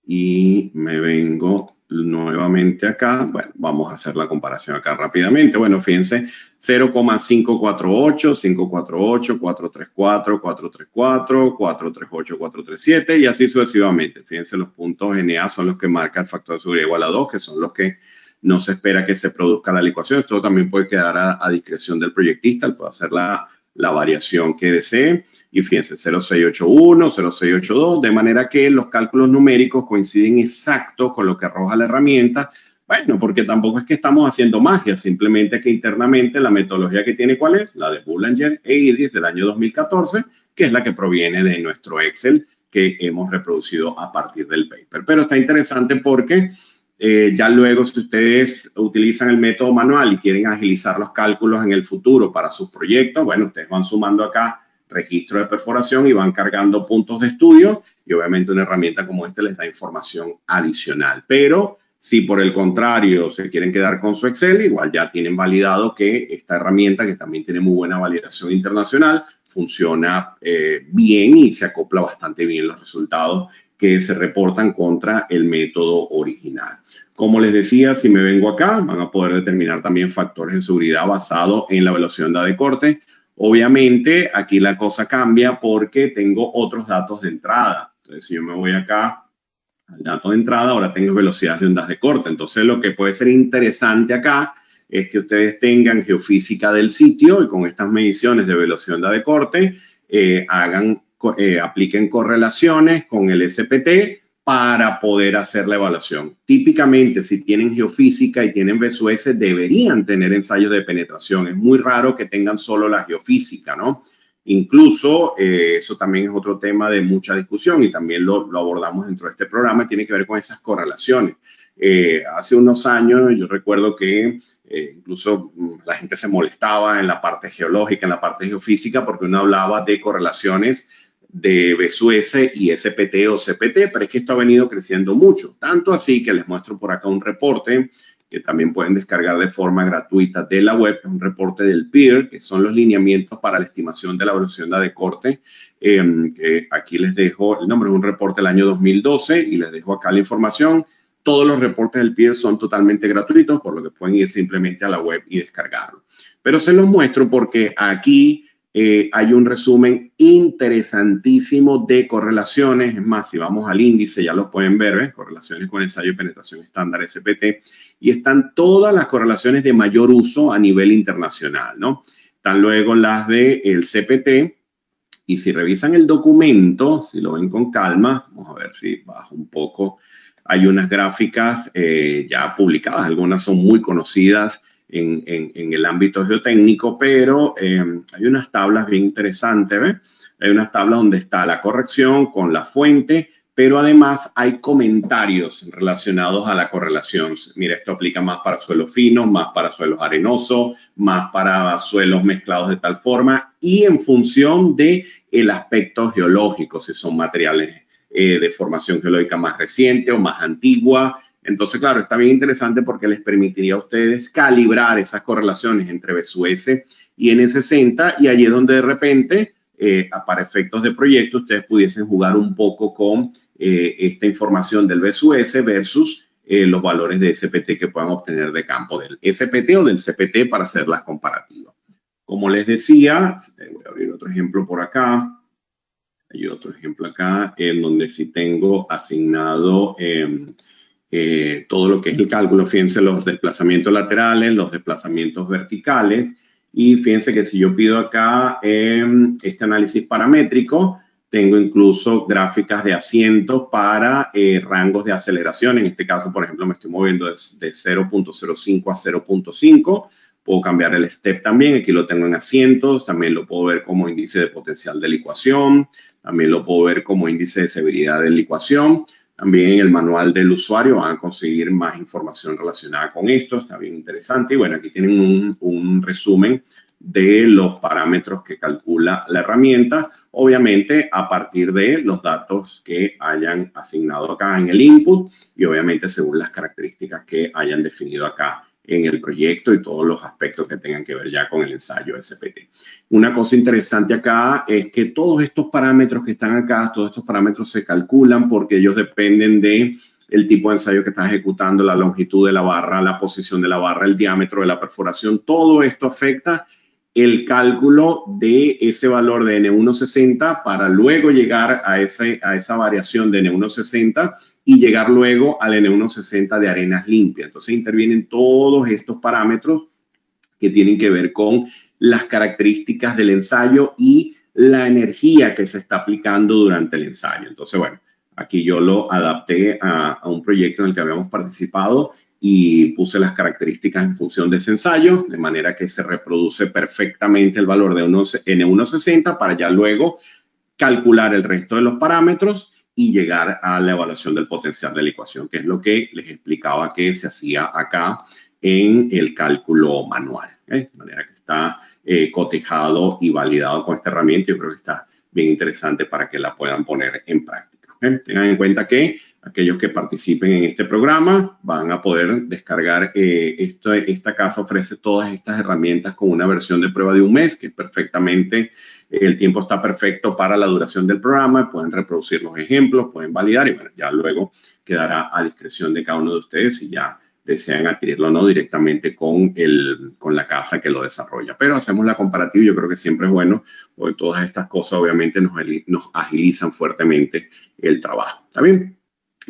y me vengo nuevamente acá. Bueno, vamos a hacer la comparación acá rápidamente. Bueno, fíjense, 0,548, 548, 434, 434, 438, 437 y así sucesivamente. Fíjense, los puntos NA son los que marca el factor de seguridad igual a 2, que son los que no se espera que se produzca la licuación. Esto también puede quedar a discreción del proyectista, él puede hacer la variación que desee. Y fíjense, 0681, 0682, de manera que los cálculos numéricos coinciden exacto con lo que arroja la herramienta. Bueno, porque tampoco es que estamos haciendo magia, simplemente que internamente la metodología que tiene, ¿cuál es? La de Boulanger e Idris del año 2014, que es la que proviene de nuestro Excel que hemos reproducido a partir del paper. Pero está interesante porque ya luego, si ustedes utilizan el método manual y quieren agilizar los cálculos en el futuro para sus proyectos, bueno, ustedes van sumando acá registro de perforación y van cargando puntos de estudio y obviamente una herramienta como esta les da información adicional. Pero si por el contrario se quieren quedar con su Excel, igual ya tienen validado que esta herramienta, que también tiene muy buena validación internacional, funciona bien y se acopla bastante bien los resultados que se reportan contra el método original. Como les decía, si me vengo acá, van a poder determinar también factores de seguridad basados en la velocidad de onda de corte. Obviamente, aquí la cosa cambia porque tengo otros datos de entrada. Entonces, si yo me voy acá al dato de entrada, ahora tengo velocidades de ondas de corte. Entonces, lo que puede ser interesante acá es que ustedes tengan geofísica del sitio y con estas mediciones de velocidad de onda de corte apliquen correlaciones con el SPT para poder hacer la evaluación. Típicamente, si tienen geofísica y tienen BSUS, deberían tener ensayos de penetración. Es muy raro que tengan solo la geofísica, ¿no? Incluso, eso también es otro tema de mucha discusión y también lo abordamos dentro de este programa, tiene que ver con esas correlaciones. Hace unos años yo recuerdo que incluso la gente se molestaba en la parte geológica, en la parte geofísica, porque uno hablaba de correlaciones de BSUS y SPT o CPT, pero es que esto ha venido creciendo mucho. Tanto así que les muestro por acá un reporte que también pueden descargar de forma gratuita de la web, un reporte del PIR, que son los lineamientos para la estimación de la velocidad de corte, que aquí les dejo el nombre, es un reporte del año 2012 y les dejo acá la información. Todos los reportes del PIR son totalmente gratuitos, por lo que pueden ir simplemente a la web y descargarlo. Pero se los muestro porque aquí hay un resumen interesantísimo de correlaciones. Es más, si vamos al índice, ya lo pueden ver, ¿ves? Correlaciones con ensayo de penetración estándar SPT. Y están todas las correlaciones de mayor uso a nivel internacional, ¿no? Están luego las del CPT. Y si revisan el documento, si lo ven con calma, vamos a ver si bajo un poco. Hay unas gráficas ya publicadas, algunas son muy conocidas en el ámbito geotécnico, pero hay unas tablas bien interesantes, ¿ves? Hay unas tablas donde está la corrección con la fuente, pero además hay comentarios relacionados a la correlación. Mira, esto aplica más para suelos finos, más para suelos arenosos, más para suelos mezclados de tal forma y en función de el aspecto geológico, si son materiales de formación geológica más reciente o más antigua. Entonces, claro, está bien interesante porque les permitiría a ustedes calibrar esas correlaciones entre BSUS y N60 y allí es donde de repente, para efectos de proyecto, ustedes pudiesen jugar un poco con esta información del BSUS versus los valores de SPT que puedan obtener de campo del SPT o del CPT para hacer las comparativas. Como les decía, voy a abrir otro ejemplo por acá. Hay otro ejemplo acá en donde sí tengo asignado todo lo que es el cálculo. Fíjense los desplazamientos laterales, los desplazamientos verticales. Y fíjense que si yo pido acá este análisis paramétrico, tengo incluso gráficas de asientos para rangos de aceleración. En este caso, por ejemplo, me estoy moviendo de 0.05 a 0.5. Puedo cambiar el step también. Aquí lo tengo en asientos. También lo puedo ver como índice de potencial de licuación. También lo puedo ver como índice de severidad de licuación. También en el manual del usuario van a conseguir más información relacionada con esto. Está bien interesante. Y bueno, aquí tienen un resumen de los parámetros que calcula la herramienta. Obviamente a partir de los datos que hayan asignado acá en el input y obviamente según las características que hayan definido acá en el proyecto y todos los aspectos que tengan que ver ya con el ensayo SPT. Una cosa interesante acá es que todos estos parámetros que están acá, todos estos parámetros se calculan porque ellos dependen de el tipo de ensayo que estás ejecutando, la longitud de la barra, la posición de la barra, el diámetro de la perforación. Todo esto afecta el cálculo de ese valor de N160 para luego llegar a esa variación de N160 y llegar luego al N160 de arenas limpias. Entonces intervienen todos estos parámetros que tienen que ver con las características del ensayo y la energía que se está aplicando durante el ensayo. Entonces, bueno, aquí yo lo adapté a un proyecto en el que habíamos participado y puse las características en función de ese ensayo, de manera que se reproduce perfectamente el valor de N160 para ya luego calcular el resto de los parámetros y llegar a la evaluación del potencial de licuación, que es lo que les explicaba que se hacía acá en el cálculo manual. De manera que está cotejado y validado con esta herramienta. Yo creo que está bien interesante para que la puedan poner en práctica. Tengan en cuenta que aquellos que participen en este programa van a poder descargar. Esta casa ofrece todas estas herramientas con una versión de prueba de un mes, que perfectamente, el tiempo está perfecto para la duración del programa. Pueden reproducir los ejemplos, pueden validar y bueno, ya luego quedará a discreción de cada uno de ustedes si ya desean adquirirlo o no directamente con la casa que lo desarrolla. Pero hacemos la comparativa y yo creo que siempre es bueno, porque todas estas cosas obviamente nos agilizan fuertemente el trabajo. ¿Está bien?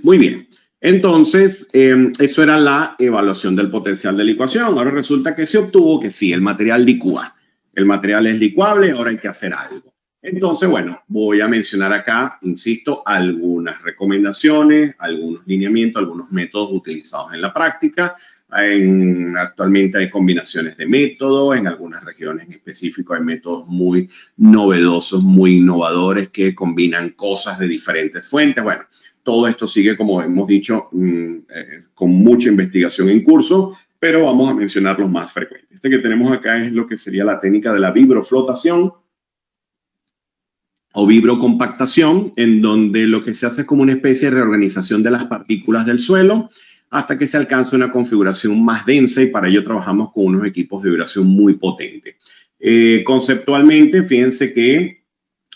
Muy bien. Entonces, eso era la evaluación del potencial de licuación. Ahora resulta que se obtuvo que sí, el material licúa. El material es licuable, ahora hay que hacer algo. Entonces, bueno, voy a mencionar acá, insisto, algunas recomendaciones, algunos lineamientos, algunos métodos utilizados en la práctica. Actualmente hay combinaciones de métodos, en algunas regiones en específico hay métodos muy novedosos, muy innovadores que combinan cosas de diferentes fuentes. Bueno, todo esto sigue, como hemos dicho, con mucha investigación en curso, pero vamos a mencionar los más frecuentes. Este que tenemos acá es lo que sería la técnica de la vibroflotación o vibrocompactación, en donde lo que se hace es como una especie de reorganización de las partículas del suelo hasta que se alcance una configuración más densa, y para ello trabajamos con unos equipos de vibración muy potentes. Conceptualmente, fíjense que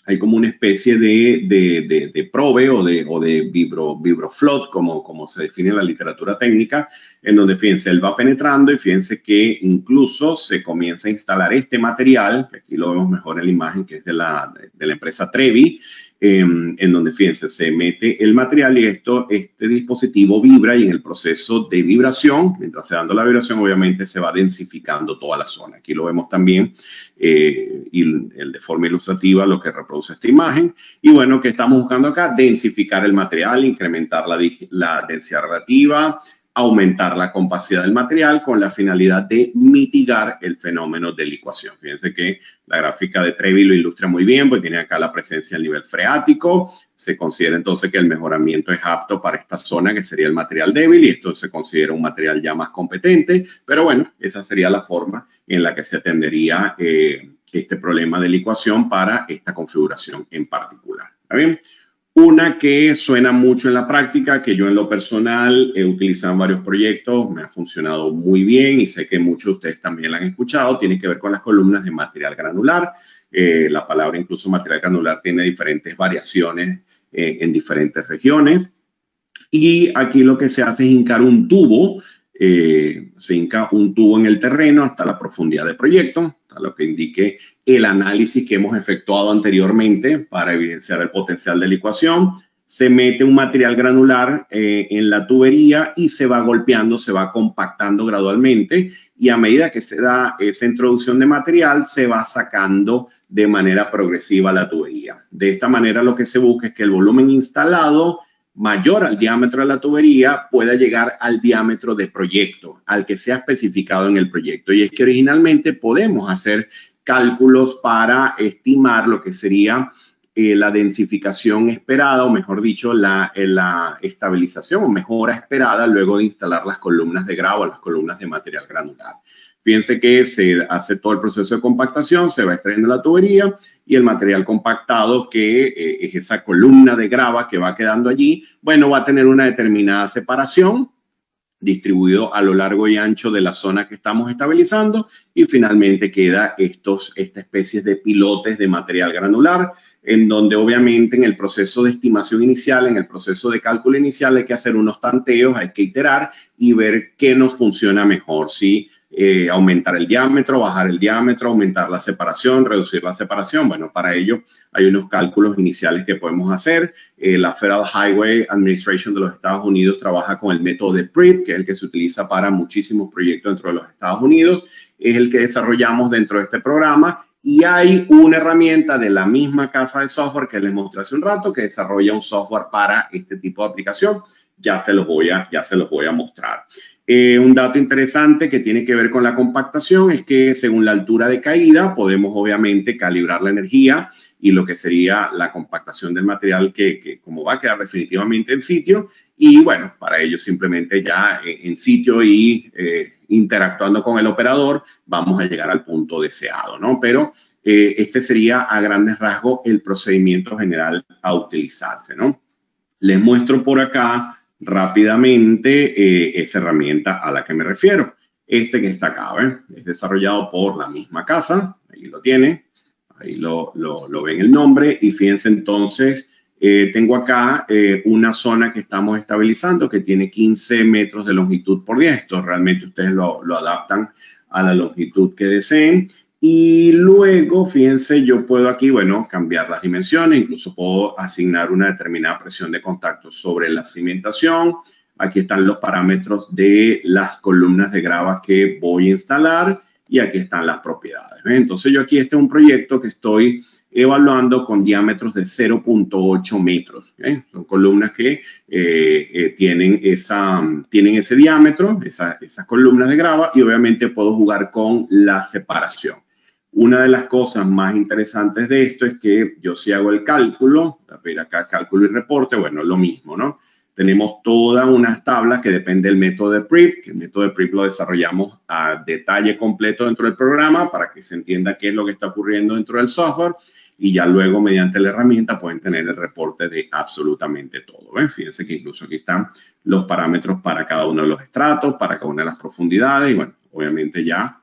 hay como una especie de probe o de vibroflot, como se define en la literatura técnica, en donde, fíjense, él va penetrando y fíjense que incluso se comienza a instalar este material, que aquí lo vemos mejor en la imagen, que es de la empresa Trevi, en donde, fíjense, se mete el material y este dispositivo vibra, y en el proceso de vibración, mientras se da la vibración, obviamente se va densificando toda la zona. Aquí lo vemos también, y de forma ilustrativa lo que reproduce esta imagen. Y bueno, ¿qué estamos buscando acá? Densificar el material, incrementar la densidad relativa, aumentar la compacidad del material con la finalidad de mitigar el fenómeno de licuación. Fíjense que la gráfica de Trevi lo ilustra muy bien, porque tiene acá la presencia del nivel freático. Se considera entonces que el mejoramiento es apto para esta zona, que sería el material débil, y esto se considera un material ya más competente. Pero bueno, esa sería la forma en la que se atendería este problema de licuación para esta configuración en particular. ¿Está bien? Una que suena mucho en la práctica, que yo en lo personal he utilizado en varios proyectos, me ha funcionado muy bien y sé que muchos de ustedes también la han escuchado, tiene que ver con las columnas de material granular. La palabra incluso material granular tiene diferentes variaciones en diferentes regiones. Y aquí lo que se hace es hincar un tubo, se hinca un tubo en el terreno hasta la profundidad del proyecto, a lo que indique el análisis que hemos efectuado anteriormente para evidenciar el potencial de licuación. Se mete un material granular en la tubería y se va golpeando, se va compactando gradualmente, y a medida que se da esa introducción de material, se va sacando de manera progresiva la tubería. De esta manera lo que se busca es que el volumen instalado mayor al diámetro de la tubería pueda llegar al diámetro de proyecto, al que sea especificado en el proyecto. Y es que originalmente podemos hacer cálculos para estimar lo que sería la densificación esperada, o mejor dicho, la estabilización o mejora esperada luego de instalar las columnas de grava, las columnas de material granular. Fíjense que se hace todo el proceso de compactación, se va extrayendo la tubería, y el material compactado, que es esa columna de grava que va quedando allí, bueno, va a tener una determinada separación distribuido a lo largo y ancho de la zona que estamos estabilizando, y finalmente queda esta especie de pilotes de material granular, en donde obviamente en el proceso de estimación inicial, en el proceso de cálculo inicial, hay que hacer unos tanteos, hay que iterar y ver qué nos funciona mejor, ¿sí? Aumentar el diámetro, bajar el diámetro, aumentar la separación, reducir la separación. Bueno, para ello hay unos cálculos iniciales que podemos hacer. La Federal Highway Administration de los Estados Unidos trabaja con el método de PRIP, que es el que se utiliza para muchísimos proyectos dentro de los Estados Unidos. Es el que desarrollamos dentro de este programa. Y hay una herramienta de la misma casa de software que les mostré hace un rato, que desarrolla un software para este tipo de aplicación. Ya se los voy a mostrar. Un dato interesante que tiene que ver con la compactación es que según la altura de caída podemos obviamente calibrar la energía y lo que sería la compactación del material, que como va a quedar definitivamente en sitio. Y bueno, para ello simplemente ya en sitio y interactuando con el operador vamos a llegar al punto deseado, ¿no? Pero este sería a grandes rasgos el procedimiento general a utilizarse, ¿no? Les muestro por acá rápidamente esa herramienta a la que me refiero. Este que está acá, ¿ven? Es desarrollado por la misma casa, ahí lo tiene, ahí lo ven el nombre, y fíjense entonces, tengo acá una zona que estamos estabilizando que tiene 15 metros de longitud por 10. Esto realmente ustedes lo adaptan a la longitud que deseen. Y luego, fíjense, yo puedo aquí, bueno, cambiar las dimensiones, incluso puedo asignar una determinada presión de contacto sobre la cimentación. Aquí están los parámetros de las columnas de grava que voy a instalar. y aquí están las propiedades. Entonces yo aquí este es un proyecto que estoy evaluando con diámetros de 0.8 metros. Son columnas que tienen ese diámetro, esas columnas de grava, y obviamente puedo jugar con la separación. Una de las cosas más interesantes de esto es que yo si hago el cálculo, a ver acá cálculo y reporte, bueno, es lo mismo, ¿no? Tenemos todas unas tablas que depende del método de PRIP, que el método de PRIP lo desarrollamos a detalle completo dentro del programa para que se entienda qué es lo que está ocurriendo dentro del software, y ya luego mediante la herramienta pueden tener el reporte de absolutamente todo. Fíjense que incluso aquí están los parámetros para cada uno de los estratos, para cada una de las profundidades y bueno, obviamente ya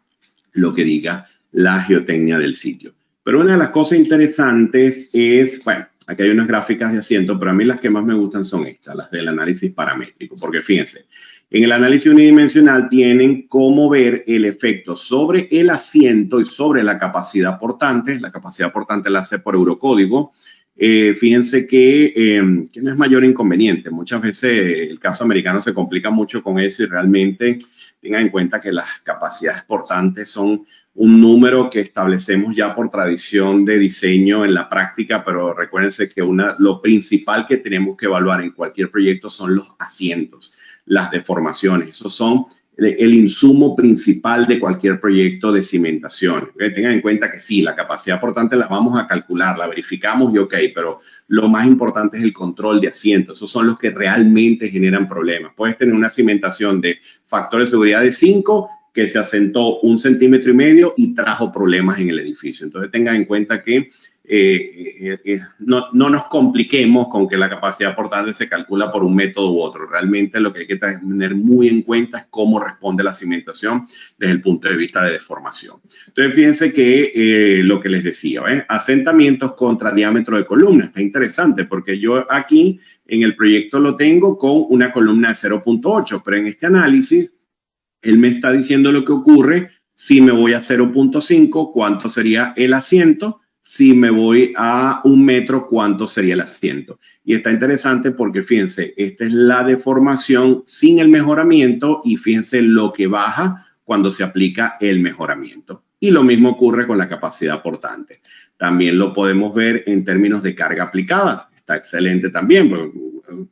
lo que diga la geotecnia del sitio. Pero una de las cosas interesantes es, bueno, aquí hay unas gráficas de asiento, pero a mí las que más me gustan son estas, las del análisis paramétrico, porque fíjense, en el análisis unidimensional tienen cómo ver el efecto sobre el asiento y sobre la capacidad portante. La capacidad portante la hace por eurocódigo. Fíjense que no es mayor inconveniente. Muchas veces el caso americano se complica mucho con eso y realmente tengan en cuenta que las capacidades portantes son un número que establecemos ya por tradición de diseño en la práctica, pero recuérdense que lo principal que tenemos que evaluar en cualquier proyecto son los asientos, las deformaciones. Esos son el insumo principal de cualquier proyecto de cimentación. Tengan en cuenta que sí, la capacidad portante la vamos a calcular, la verificamos y ok, pero lo más importante es el control de asientos. Esos son los que realmente generan problemas. Puedes tener una cimentación de factor de seguridad de 5 que se asentó 1,5 centímetros y trajo problemas en el edificio. Entonces tengan en cuenta que no nos compliquemos con que la capacidad portante se calcula por un método u otro. Realmente lo que hay que tener muy en cuenta es cómo responde la cimentación desde el punto de vista de deformación. Entonces fíjense que lo que les decía, asentamientos contra diámetro de columna. Está interesante porque yo aquí en el proyecto lo tengo con una columna de 0.8, pero en este análisis él me está diciendo lo que ocurre si me voy a 0.5, cuánto sería el asiento. Si me voy a 1 metro, ¿cuánto sería el asiento? Y está interesante porque fíjense, esta es la deformación sin el mejoramiento y fíjense lo que baja cuando se aplica el mejoramiento. Y lo mismo ocurre con la capacidad portante. También lo podemos ver en términos de carga aplicada. Está excelente también.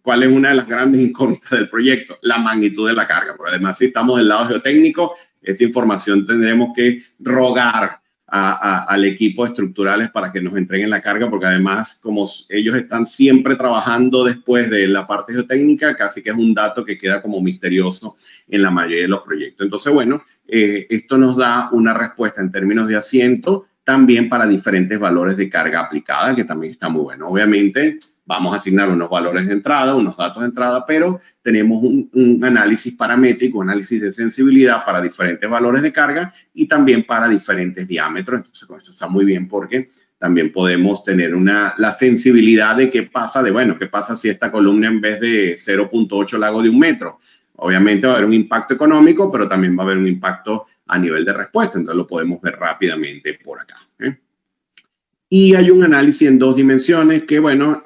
¿Cuál es una de las grandes incógnitas del proyecto? La magnitud de la carga. Porque además, si estamos del lado geotécnico, esa información tendremos que rogar al equipo de estructurales para que nos entreguen la carga, porque además, como ellos están siempre trabajando después de la parte geotécnica, casi que es un dato que queda como misterioso en la mayoría de los proyectos. Entonces, bueno, esto nos da una respuesta en términos de asiento, también para diferentes valores de carga aplicada, que también está muy bueno. Obviamente, vamos a asignar unos valores de entrada, unos datos de entrada, pero tenemos un análisis paramétrico, un análisis de sensibilidad para diferentes valores de carga y también para diferentes diámetros. Entonces, con esto está muy bien porque también podemos tener la sensibilidad de qué pasa, qué pasa si esta columna en vez de 0.8 la hago de 1 metro. Obviamente va a haber un impacto económico, pero también va a haber un impacto a nivel de respuesta. Entonces, lo podemos ver rápidamente por acá. Y hay un análisis en 2 dimensiones que, bueno,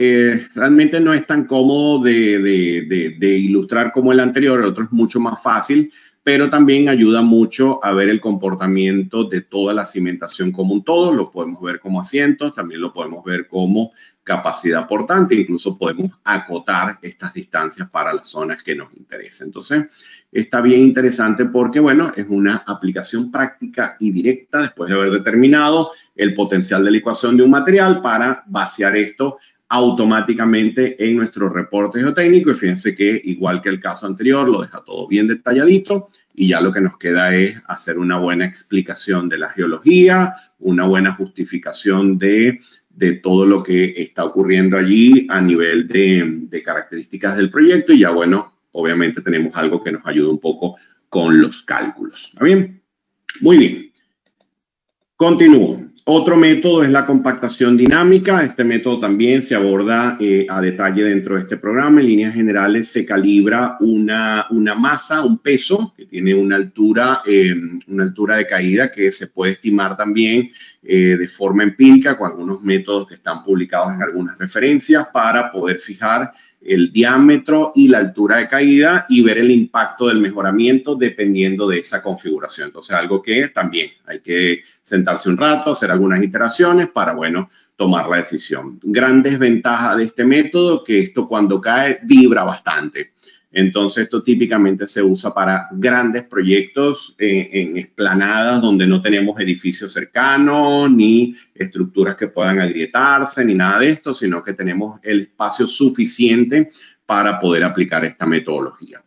realmente no es tan cómodo de ilustrar como el anterior. El otro es mucho más fácil, pero también ayuda mucho a ver el comportamiento de toda la cimentación como un todo. Lo podemos ver como asientos, también lo podemos ver como capacidad portante, incluso podemos acotar estas distancias para las zonas que nos interesen. Entonces, está bien interesante porque, bueno, es una aplicación práctica y directa después de haber determinado el potencial de licuación de un material para vaciar esto automáticamente en nuestro reporte geotécnico. Y fíjense que, igual que el caso anterior, lo deja todo bien detalladito y ya lo que nos queda es hacer una buena explicación de la geología, una buena justificación de todo lo que está ocurriendo allí a nivel de características del proyecto y ya, bueno, obviamente tenemos algo que nos ayuda un poco con los cálculos. ¿Está bien? Muy bien. Continúo. Otro método es la compactación dinámica. Este método también se aborda a detalle dentro de este programa. En líneas generales se calibra una masa, un peso que tiene una altura de caída que se puede estimar también de forma empírica con algunos métodos que están publicados en algunas referencias para poder fijar el diámetro y la altura de caída y ver el impacto del mejoramiento dependiendo de esa configuración. Entonces, algo que también hay que sentarse un rato, hacer algunas iteraciones para, bueno, tomar la decisión. Gran desventaja de este método, que esto cuando cae vibra bastante. Entonces, esto típicamente se usa para grandes proyectos en explanadas donde no tenemos edificios cercanos, ni estructuras que puedan agrietarse, ni nada de esto, sino que tenemos el espacio suficiente para poder aplicar esta metodología.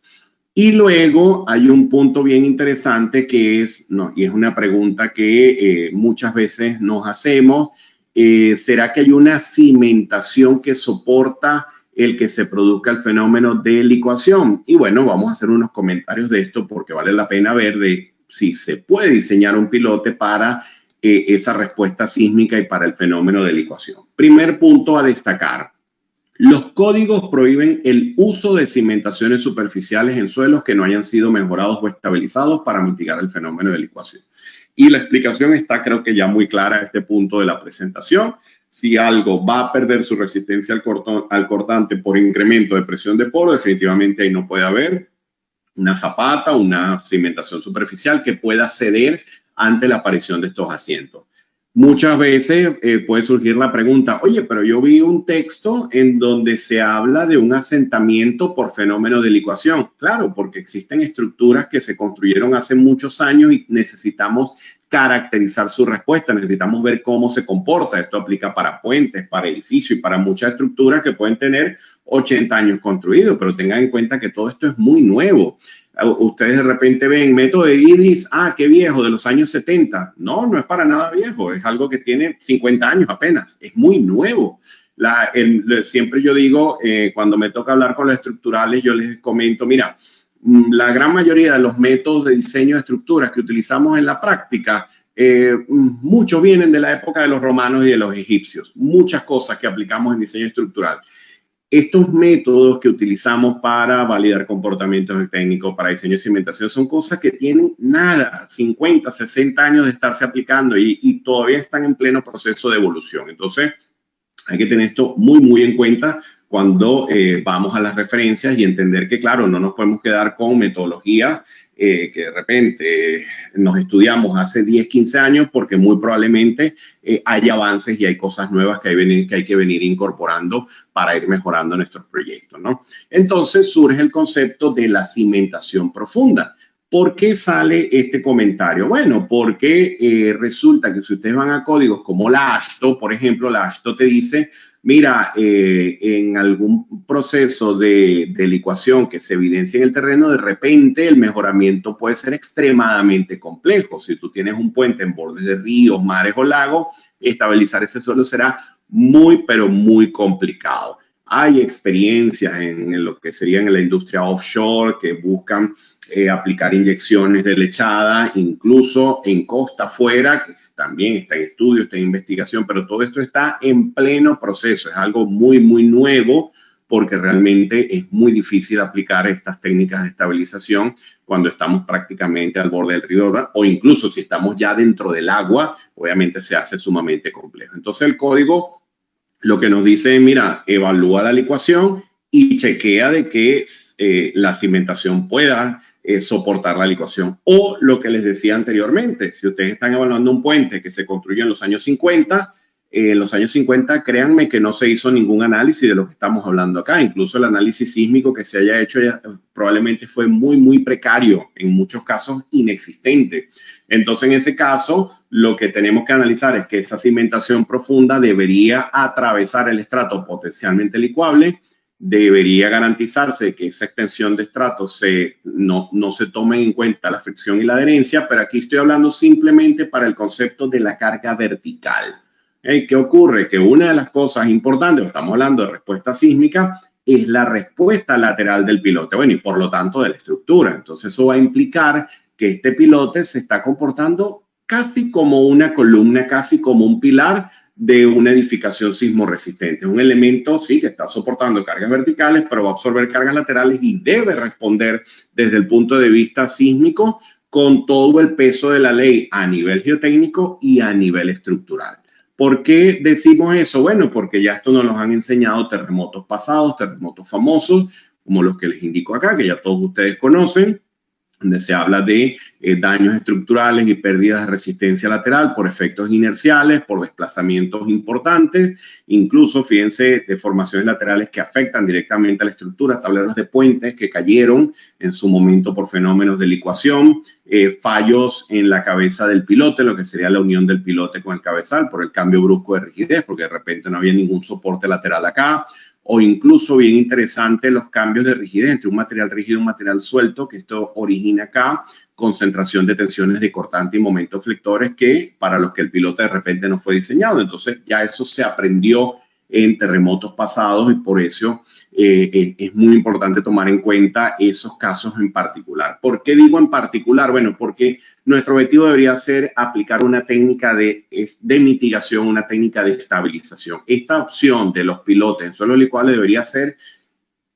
Y luego hay un punto bien interesante que es, y es una pregunta que muchas veces nos hacemos, ¿será que hay una cimentación que soporta el que se produzca el fenómeno de licuación? Y bueno, vamos a hacer unos comentarios de esto porque vale la pena ver de si se puede diseñar un pilote para esa respuesta sísmica y para el fenómeno de licuación. Primer punto a destacar. Los códigos prohíben el uso de cimentaciones superficiales en suelos que no hayan sido mejorados o estabilizados para mitigar el fenómeno de licuación. Y la explicación está, creo que ya muy clara a este punto de la presentación. Si algo va a perder su resistencia al cortante por incremento de presión de poro, definitivamente ahí no puede haber una zapata, una cimentación superficial que pueda ceder ante la aparición de estos asientos. Muchas veces puede surgir la pregunta, oye, pero yo vi un texto en donde se habla de un asentamiento por fenómeno de licuación. Claro, porque existen estructuras que se construyeron hace muchos años y necesitamos caracterizar su respuesta, necesitamos ver cómo se comporta. Esto aplica para puentes, para edificios y para muchas estructuras que pueden tener 80 años construidos, pero tengan en cuenta que todo esto es muy nuevo. Ustedes de repente ven método de Idris, qué viejo, de los años 70. No, no es para nada viejo, es algo que tiene 50 años apenas, es muy nuevo. Siempre yo digo, cuando me toca hablar con los estructurales, yo les comento, mira, la gran mayoría de los métodos de diseño de estructuras que utilizamos en la práctica, muchos vienen de la época de los romanos y de los egipcios. Muchas cosas que aplicamos en diseño estructural. Estos métodos que utilizamos para validar comportamientos técnicos, para diseño de cimentación, son cosas que tienen nada, 50, 60 años de estarse aplicando y todavía están en pleno proceso de evolución. Entonces, hay que tener esto muy, muy en cuenta cuando vamos a las referencias y entender que, claro, no nos podemos quedar con metodologías que de repente nos estudiamos hace 10, 15 años porque muy probablemente hay avances y hay cosas nuevas que hay que venir incorporando para ir mejorando nuestros proyectos, ¿no? Entonces surge el concepto de la cimentación profunda. ¿Por qué sale este comentario? Bueno, porque resulta que si ustedes van a códigos como la AASHTO, por ejemplo, la AASHTO te dice, mira, en algún proceso de licuación que se evidencia en el terreno, de repente el mejoramiento puede ser extremadamente complejo. Si tú tienes un puente en bordes de ríos, mares o lagos, estabilizar ese suelo será muy, pero muy complicado. Hay experiencias en lo que sería en la industria offshore que buscan aplicar inyecciones de lechada, incluso en costa afuera, que también está en estudio, está en investigación, pero todo esto está en pleno proceso. Es algo muy, muy nuevo porque realmente es muy difícil aplicar estas técnicas de estabilización cuando estamos prácticamente al borde del río o incluso si estamos ya dentro del agua, obviamente se hace sumamente complejo. Entonces el código lo que nos dice es, mira, evalúa la licuación y chequea de que la cimentación pueda soportar la licuación. O lo que les decía anteriormente, si ustedes están evaluando un puente que se construyó en los años 50, créanme que no se hizo ningún análisis de lo que estamos hablando acá. Incluso el análisis sísmico que se haya hecho probablemente fue muy, muy precario, en muchos casos inexistente. Entonces, en ese caso, lo que tenemos que analizar es que esa cimentación profunda debería atravesar el estrato potencialmente licuable, debería garantizarse que esa extensión de estrato no se tomen en cuenta la fricción y la adherencia, pero aquí estoy hablando simplemente para el concepto de la carga vertical. ¿Qué ocurre? Que una de las cosas importantes, estamos hablando de respuesta sísmica, es la respuesta lateral del pilote, bueno, y por lo tanto de la estructura. Entonces eso va a implicar que este pilote se está comportando casi como una columna, casi como un pilar de una edificación sismorresistente. Es un elemento, sí, que está soportando cargas verticales, pero va a absorber cargas laterales y debe responder desde el punto de vista sísmico con todo el peso de la ley a nivel geotécnico y a nivel estructural. ¿Por qué decimos eso? Bueno, porque ya esto nos lo han enseñado terremotos pasados, terremotos famosos, como los que les indico acá, que ya todos ustedes conocen, donde se habla de daños estructurales y pérdidas de resistencia lateral por efectos inerciales, por desplazamientos importantes, incluso, fíjense, deformaciones laterales que afectan directamente a la estructura, tableros de puentes que cayeron en su momento por fenómenos de licuación, fallos en la cabeza del pilote, lo que sería la unión del pilote con el cabezal por el cambio brusco de rigidez, porque de repente no había ningún soporte lateral acá, o incluso, bien interesante, los cambios de rigidez entre un material rígido y un material suelto, que esto origina acá concentración de tensiones de cortante y momentos flectores que para los que el piloto de repente no fue diseñado. Entonces ya eso se aprendió en terremotos pasados y por eso es muy importante tomar en cuenta esos casos en particular. ¿Por qué digo en particular? Bueno, porque nuestro objetivo debería ser aplicar una técnica de mitigación, una técnica de estabilización. Esta opción de los pilotes en suelos licuables debería ser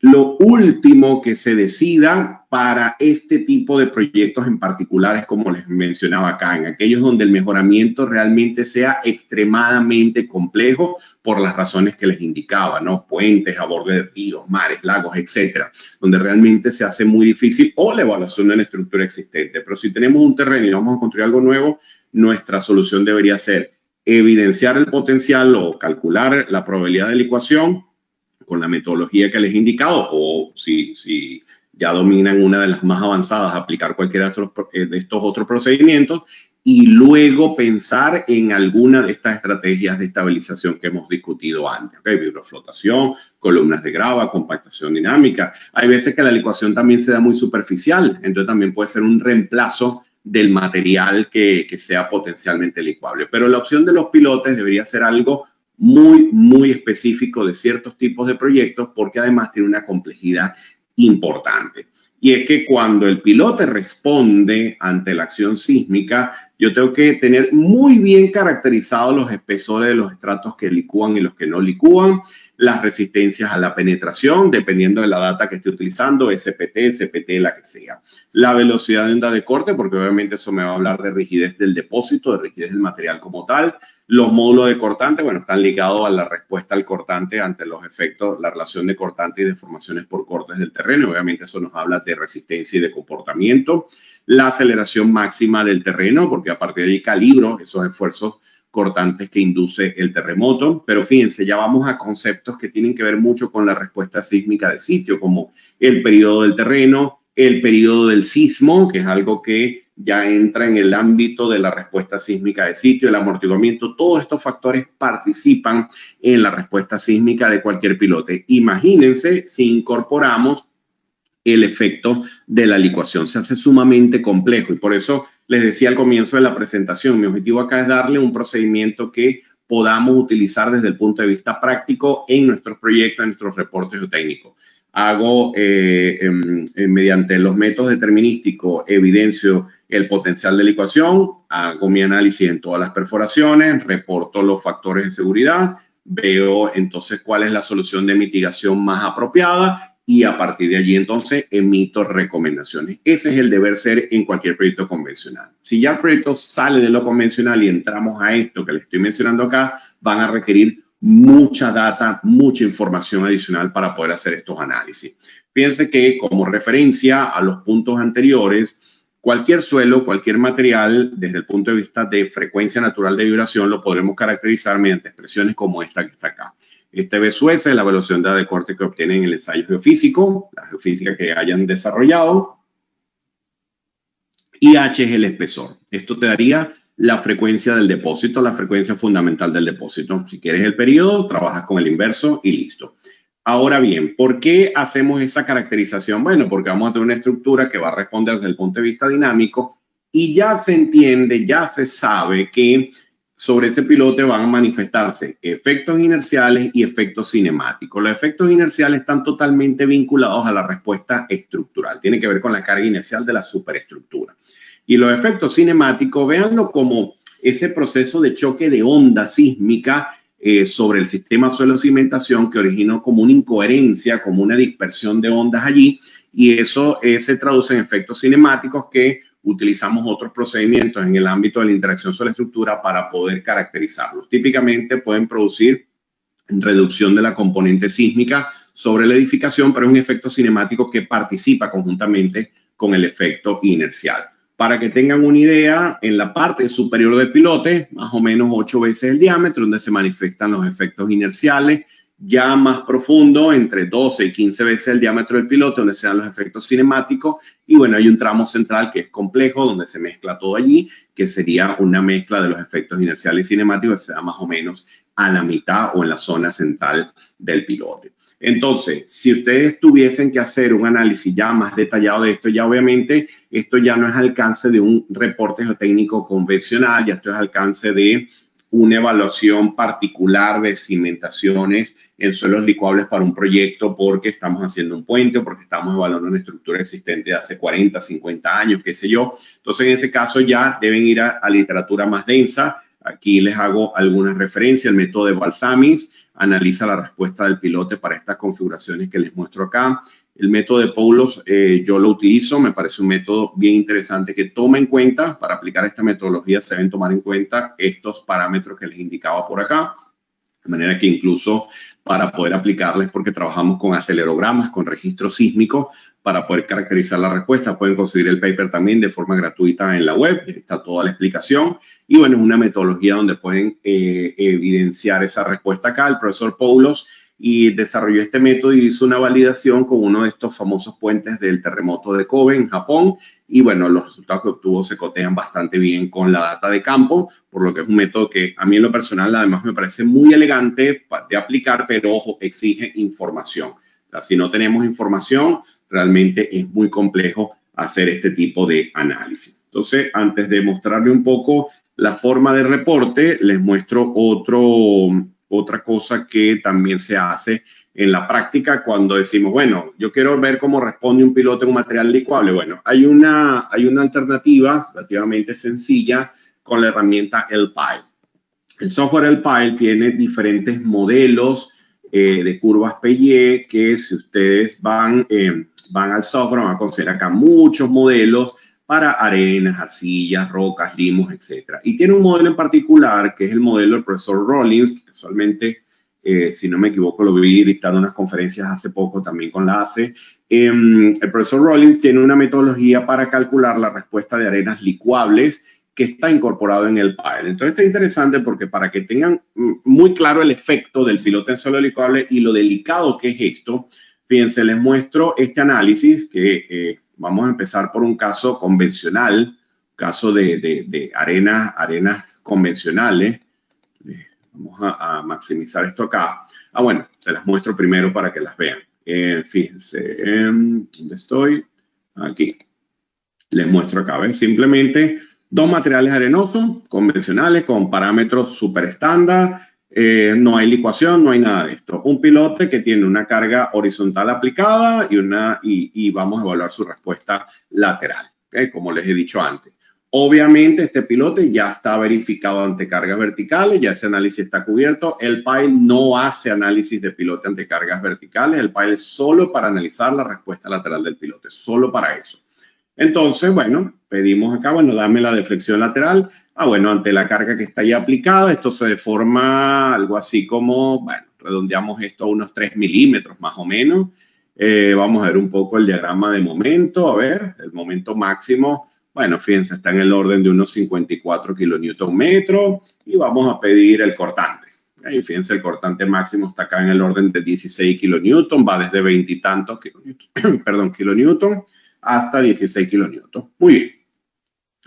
lo último que se decida para este tipo de proyectos en particulares, como les mencionaba acá, en aquellos donde el mejoramiento realmente sea extremadamente complejo por las razones que les indicaba, ¿no? Puentes a borde de ríos, mares, lagos, etcétera, donde realmente se hace muy difícil o la evaluación de la estructura existente. Pero si tenemos un terreno y vamos a construir algo nuevo, nuestra solución debería ser evidenciar el potencial o calcular la probabilidad de licuación con la metodología que les he indicado, o si ya dominan una de las más avanzadas, aplicar cualquiera de estos otros procedimientos y luego pensar en alguna de estas estrategias de estabilización que hemos discutido antes. ¿Okay? Vibroflotación, columnas de grava, compactación dinámica. Hay veces que la licuación también se da muy superficial, entonces también puede ser un reemplazo del material que sea potencialmente licuable. Pero la opción de los pilotes debería ser algo muy específico de ciertos tipos de proyectos porque además tiene una complejidad importante. Y es que cuando el pilote responde ante la acción sísmica, yo tengo que tener muy bien caracterizados los espesores de los estratos que licúan y los que no licúan, las resistencias a la penetración, dependiendo de la data que esté utilizando, SPT, CPT, la que sea. La velocidad de onda de corte, porque obviamente eso me va a hablar de rigidez del depósito, de rigidez del material como tal. Los módulos de cortante, bueno, están ligados a la respuesta al cortante ante los efectos, la relación de cortante y deformaciones por cortes del terreno. Obviamente eso nos habla de resistencia y de comportamiento. La aceleración máxima del terreno, porque a partir de ahí calibro esos esfuerzos cortantes que induce el terremoto. Pero fíjense, ya vamos a conceptos que tienen que ver mucho con la respuesta sísmica del sitio, como el periodo del terreno, el periodo del sismo, que es algo que ya entra en el ámbito de la respuesta sísmica de sitio, el amortiguamiento. Todos estos factores participan en la respuesta sísmica de cualquier pilote. Imagínense si incorporamos el efecto de la licuación. Se hace sumamente complejo y por eso les decía al comienzo de la presentación, mi objetivo acá es darle un procedimiento que podamos utilizar desde el punto de vista práctico en nuestros proyectos, en nuestros reportes geotécnicos. Hago mediante los métodos determinísticos, evidencio el potencial de licuación, hago mi análisis en todas las perforaciones, reporto los factores de seguridad, veo entonces cuál es la solución de mitigación más apropiada y a partir de allí entonces emito recomendaciones. Ese es el deber ser en cualquier proyecto convencional. Si ya el proyecto sale de lo convencional y entramos a esto que les estoy mencionando acá, van a requerir mucha data, mucha información adicional para poder hacer estos análisis. Fíjense que como referencia a los puntos anteriores, cualquier suelo, cualquier material, desde el punto de vista de frecuencia natural de vibración, lo podremos caracterizar mediante expresiones como esta que está acá. Este BSUS es la velocidad de corte que obtienen en el ensayo geofísico, la geofísica que hayan desarrollado. Y H es el espesor. Esto te daría la frecuencia del depósito, la frecuencia fundamental del depósito. Si quieres el periodo, trabajas con el inverso y listo. Ahora bien, ¿por qué hacemos esa caracterización? Bueno, porque vamos a tener una estructura que va a responder desde el punto de vista dinámico y ya se entiende, ya se sabe que sobre ese pilote van a manifestarse efectos inerciales y efectos cinemáticos. Los efectos inerciales están totalmente vinculados a la respuesta estructural. Tiene que ver con la carga inercial de la superestructura. Y los efectos cinemáticos, véanlo como ese proceso de choque de onda sísmica sobre el sistema suelo-cimentación que originó como una incoherencia, como una dispersión de ondas allí. Y eso se traduce en efectos cinemáticos que utilizamos otros procedimientos en el ámbito de la interacción sobre la estructura para poder caracterizarlos. Típicamente pueden producir reducción de la componente sísmica sobre la edificación, pero es un efecto cinemático que participa conjuntamente con el efecto inercial. Para que tengan una idea, en la parte superior del pilote, más o menos 8 veces el diámetro, donde se manifiestan los efectos inerciales. Ya más profundo, entre 12 y 15 veces el diámetro del pilote, donde se dan los efectos cinemáticos. Y bueno, hay un tramo central que es complejo, donde se mezcla todo allí, que sería una mezcla de los efectos inerciales y cinemáticos, que se da más o menos a la mitad o en la zona central del pilote. Entonces, si ustedes tuviesen que hacer un análisis ya más detallado de esto, ya obviamente esto ya no es alcance de un reporte geotécnico convencional, ya esto es alcance de una evaluación particular de cimentaciones en suelos licuables para un proyecto porque estamos haciendo un puente o porque estamos evaluando una estructura existente de hace 40, 50 años, qué sé yo. Entonces, en ese caso ya deben ir a literatura más densa. Aquí les hago algunas referencias. El método de Balsamis analiza la respuesta del pilote para estas configuraciones que les muestro acá. El método de Poulos yo lo utilizo, me parece un método bien interesante que toma en cuenta, para aplicar esta metodología se deben tomar en cuenta estos parámetros que les indicaba por acá. De manera que incluso para poder aplicarles, porque trabajamos con acelerogramas, con registro sísmico, para poder caracterizar la respuesta. Pueden conseguir el paper también de forma gratuita en la web, está toda la explicación. Y bueno, es una metodología donde pueden evidenciar esa respuesta acá. El profesor Poulos y desarrolló este método y hizo una validación con uno de estos famosos puentes del terremoto de Kobe en Japón. Y bueno, los resultados que obtuvo se cotejan bastante bien con la data de campo, por lo que es un método que a mí en lo personal además me parece muy elegante de aplicar, pero ojo, exige información. O sea, si no tenemos información, realmente es muy complejo hacer este tipo de análisis. Entonces, antes de mostrarle un poco la forma de reporte, les muestro otra cosa que también se hace en la práctica cuando decimos, bueno, yo quiero ver cómo responde un piloto en un material licuable. Bueno, hay una alternativa relativamente sencilla con la herramienta LPILE. El software LPILE tiene diferentes modelos de curvas PY que si ustedes van al software van a conseguir acá muchos modelos para arenas, arcillas, rocas, limos, etc. Y tiene un modelo en particular que es el modelo del profesor Rollins, que casualmente, si no me equivoco, lo vi dictando unas conferencias hace poco también con la ACE. El profesor Rollins tiene una metodología para calcular la respuesta de arenas licuables que está incorporado en el PILE. Entonces está interesante porque para que tengan muy claro el efecto del piloto en suelo licuable y lo delicado que es esto, fíjense, les muestro este análisis que vamos a empezar por un caso convencional, caso de arenas convencionales. Vamos a maximizar esto acá. Bueno, se las muestro primero para que las vean. Fíjense, ¿dónde estoy? Aquí. Les muestro acá, ¿ven? Simplemente dos materiales arenosos convencionales con parámetros súper estándar. No hay licuación, no hay nada de esto. Un pilote que tiene una carga horizontal aplicada y vamos a evaluar su respuesta lateral, ¿okay? Como les he dicho antes. Obviamente este pilote ya está verificado ante cargas verticales, ya ese análisis está cubierto. El PILE no hace análisis de pilote ante cargas verticales, el PILE es solo para analizar la respuesta lateral del pilote, solo para eso. Entonces, bueno, pedimos acá, bueno, dame la deflexión lateral. Bueno, ante la carga que está ya aplicada, esto se deforma algo así como, bueno, redondeamos esto a unos 3 milímetros más o menos. Vamos a ver un poco el diagrama de momento. A ver, el momento máximo, bueno, fíjense, está en el orden de unos 54 kilonewton metro. Y vamos a pedir el cortante. Ahí, fíjense, el cortante máximo está acá en el orden de 16 kilonewton, va desde 20 y tantos kilonewton hasta 16 kilonewton. Muy bien.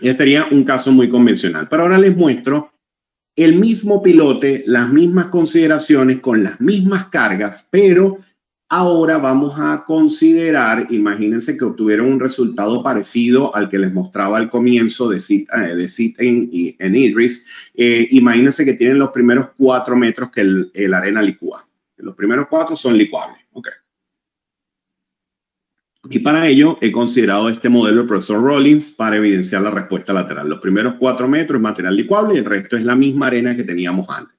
Ese sería un caso muy convencional. Pero ahora les muestro el mismo pilote, las mismas consideraciones con las mismas cargas, pero ahora vamos a considerar, imagínense que obtuvieron un resultado parecido al que les mostraba al comienzo de SIT en IDRIS. Imagínense que tienen los primeros 4 metros que el arena licúa. Los primeros 4 son licuables. Ok. Y para ello he considerado este modelo del profesor Rollins para evidenciar la respuesta lateral. Los primeros 4 metros es material licuable y el resto es la misma arena que teníamos antes.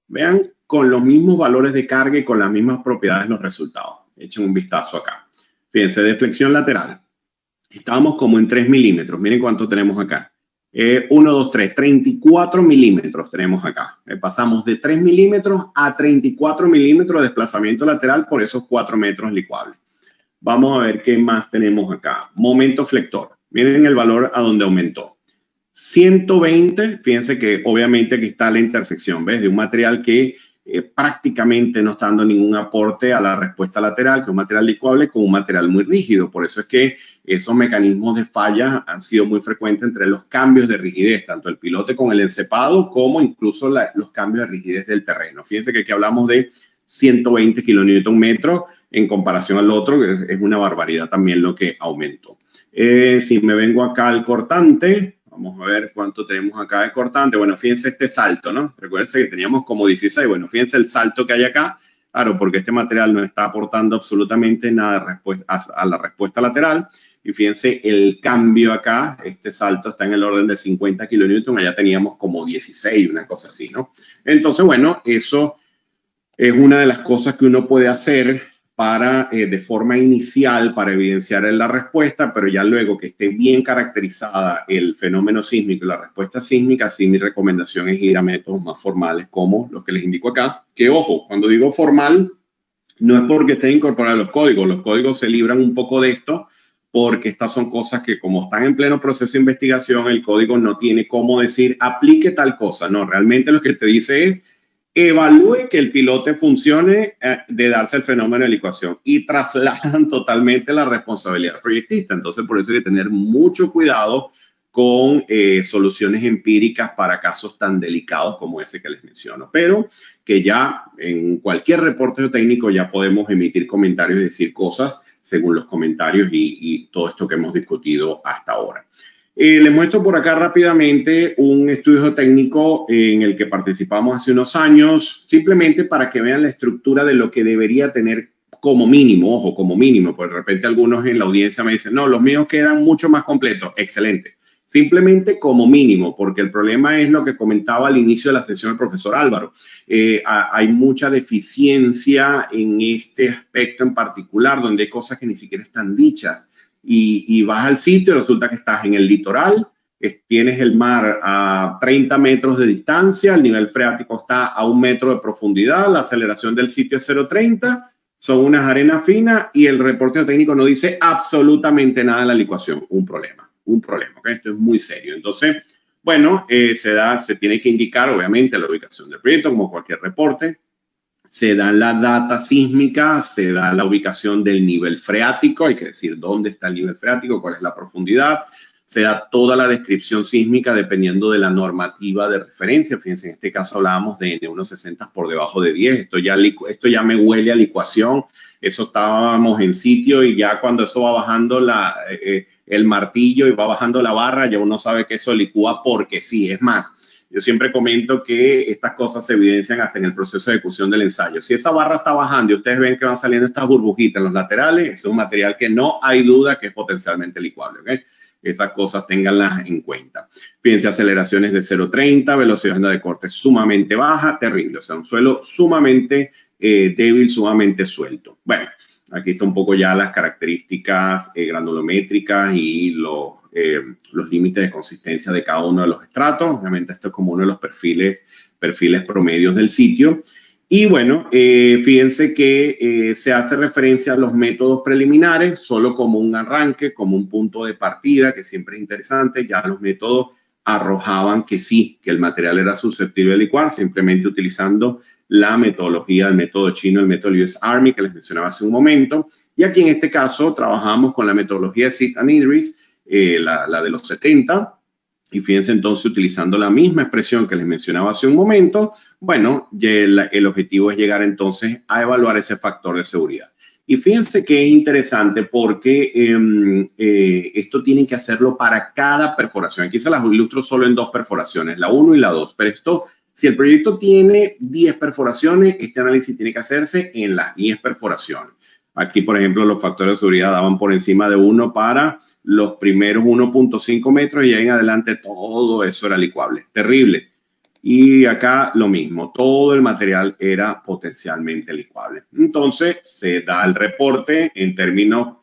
Vean con los mismos valores de carga y con las mismas propiedades los resultados. Echen un vistazo acá. Fíjense, deflexión lateral. estábamos como en 3 milímetros. Miren cuánto tenemos acá. 1, 2, 3, 34 milímetros tenemos acá. Pasamos de 3 milímetros a 34 milímetros de desplazamiento lateral por esos 4 metros licuables. Vamos a ver qué más tenemos acá. Momento flector. Miren el valor a donde aumentó. 120, fíjense que obviamente aquí está la intersección, ¿ves? De un material que prácticamente no está dando ningún aporte a la respuesta lateral, que es un material licuable con un material muy rígido. Por eso es que esos mecanismos de falla han sido muy frecuentes entre los cambios de rigidez, tanto el pilote con el encepado como incluso los cambios de rigidez del terreno. Fíjense que aquí hablamos de 120 kilonewton metros en comparación al otro, que es una barbaridad también lo que aumentó. Si me vengo acá al cortante, vamos a ver cuánto tenemos acá de cortante. Bueno, fíjense este salto, ¿no? Recuerden que teníamos como 16. Bueno, fíjense el salto que hay acá. Claro, porque este material no está aportando absolutamente nada a la respuesta lateral. Y fíjense el cambio acá. Este salto está en el orden de 50 kilonewton. Allá teníamos como 16, una cosa así, ¿no? Entonces, bueno, eso es una de las cosas que uno puede hacer para, de forma inicial, para evidenciar la respuesta, pero ya luego que esté bien caracterizada el fenómeno sísmico y la respuesta sísmica, sí, mi recomendación es ir a métodos más formales como los que les indico acá, que ojo, cuando digo formal, no es porque estén incorporados los códigos se libran un poco de esto, porque estas son cosas que como están en pleno proceso de investigación, el código no tiene cómo decir aplique tal cosa, no, realmente lo que te dice es evalúe que el pilote funcione de darse el fenómeno de licuación y trasladan totalmente la responsabilidad al proyectista. Entonces, por eso hay que tener mucho cuidado con soluciones empíricas para casos tan delicados como ese que les menciono. Pero que ya en cualquier reporte técnico ya podemos emitir comentarios y decir cosas según los comentarios y todo esto que hemos discutido hasta ahora. Les muestro por acá rápidamente un estudio técnico en el que participamos hace unos años, simplemente para que vean la estructura de lo que debería tener como mínimo, ojo, como mínimo, porque de repente algunos en la audiencia me dicen, no, los míos quedan mucho más completos. Excelente. Simplemente como mínimo, porque el problema es lo que comentaba al inicio de la sesión el profesor Álvaro. Hay mucha deficiencia en este aspecto en particular, donde hay cosas que ni siquiera están dichas. Y vas al sitio y resulta que estás en el litoral, tienes el mar a 30 metros de distancia, el nivel freático está a 1 metro de profundidad, la aceleración del sitio es 0,30, son unas arenas finas y el reporte técnico no dice absolutamente nada de la licuación. Un problema, ¿ok? Esto es muy serio. Entonces, bueno, se tiene que indicar obviamente la ubicación del proyecto como cualquier reporte. Se da la data sísmica, se da la ubicación del nivel freático, hay que decir dónde está el nivel freático, cuál es la profundidad, se da toda la descripción sísmica dependiendo de la normativa de referencia. Fíjense, en este caso hablábamos de N160 por debajo de 10, esto ya me huele a licuación, eso estábamos en sitio y ya cuando eso va bajando el martillo y va bajando la barra, ya uno sabe que eso licúa porque sí, es más. Yo siempre comento que estas cosas se evidencian hasta en el proceso de ejecución del ensayo. Si esa barra está bajando y ustedes ven que van saliendo estas burbujitas en los laterales, es un material que no hay duda que es potencialmente licuable, ¿ok? Esas cosas ténganlas en cuenta. Fíjense, aceleraciones de 0,30, velocidad de corte sumamente baja, terrible. O sea, un suelo sumamente débil, sumamente suelto. Bueno, aquí está un poco ya las características granulométricas y los límites de consistencia de cada uno de los estratos. Obviamente esto es como uno de los perfiles promedios del sitio. Y bueno, fíjense que se hace referencia a los métodos preliminares solo como un arranque, como un punto de partida, que siempre es interesante. Ya los métodos arrojaban que sí, que el material era susceptible de licuar, simplemente utilizando la metodología del método chino, el método US Army, que les mencionaba hace un momento. Y aquí en este caso trabajamos con la metodología de Sid and Idris, la de los 70, y fíjense entonces utilizando la misma expresión que les mencionaba hace un momento, bueno, el objetivo es llegar entonces a evaluar ese factor de seguridad. Y fíjense que es interesante porque esto tienen que hacerlo para cada perforación. Aquí se las ilustro solo en 2 perforaciones, la 1 y la 2, pero esto, si el proyecto tiene 10 perforaciones, este análisis tiene que hacerse en las 10 perforaciones. Aquí, por ejemplo, los factores de seguridad daban por encima de 1 para los primeros 1.5 metros y ahí en adelante todo eso era licuable. Terrible. Y acá lo mismo, todo el material era potencialmente licuable. Entonces se da el reporte en términos,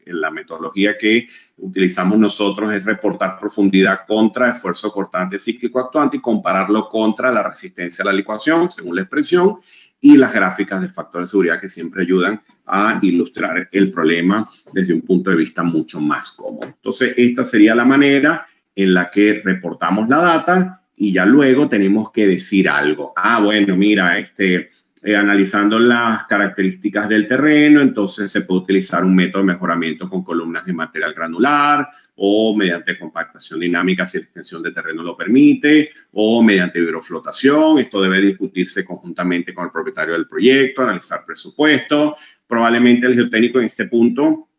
la metodología que utilizamos nosotros es reportar profundidad contra esfuerzo cortante cíclico actuante y compararlo contra la resistencia a la licuación, según la expresión, y las gráficas de factores de seguridad que siempre ayudan a ilustrar el problema desde un punto de vista mucho más cómodo. Entonces, esta sería la manera en la que reportamos la data y ya luego tenemos que decir algo. Bueno, mira, analizando las características del terreno, entonces se puede utilizar un método de mejoramiento con columnas de material granular o mediante compactación dinámica si la extensión de terreno lo permite o mediante vibroflotación. Esto debe discutirse conjuntamente con el propietario del proyecto, analizar presupuesto. Probablemente el geotécnico en este punto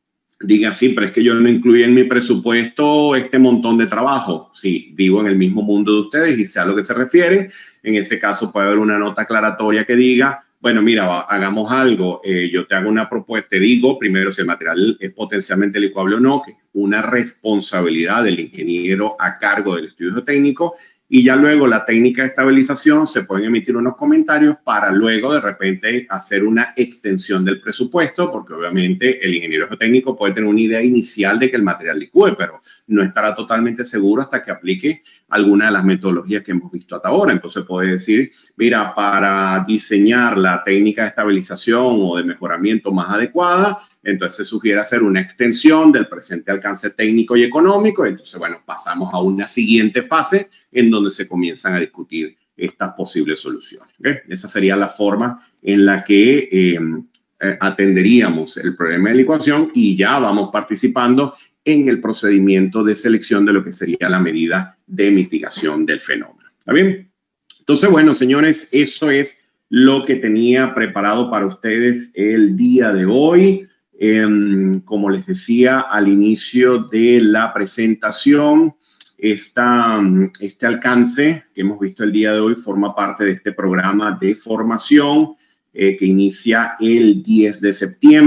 diga, sí, pero es que yo no incluí en mi presupuesto este montón de trabajo. Sí, vivo en el mismo mundo de ustedes y sé a lo que se refiere. En ese caso puede haber una nota aclaratoria que diga, bueno, mira, hagamos algo. Yo te hago una propuesta, te digo primero si el material es potencialmente licuable o no, que es una responsabilidad del ingeniero a cargo del estudio geotécnico. Y ya luego la técnica de estabilización se pueden emitir unos comentarios para luego de repente hacer una extensión del presupuesto, porque obviamente el ingeniero geotécnico puede tener una idea inicial de que el material licúe, pero no estará totalmente seguro hasta que aplique alguna de las metodologías que hemos visto hasta ahora. Entonces puede decir, mira, para diseñar la técnica de estabilización o de mejoramiento más adecuada, entonces se sugiere hacer una extensión del presente alcance técnico y económico. Entonces, bueno, pasamos a una siguiente fase en donde se comienzan a discutir estas posibles soluciones. ¿Okay? Esa sería la forma en la que atenderíamos el problema de licuación y ya vamos participando en el procedimiento de selección de lo que sería la medida de mitigación del fenómeno. ¿Está bien? Entonces, bueno, señores, eso es lo que tenía preparado para ustedes el día de hoy. Como les decía al inicio de la presentación, este alcance que hemos visto el día de hoy forma parte de este programa de formación que inicia el 10 de septiembre.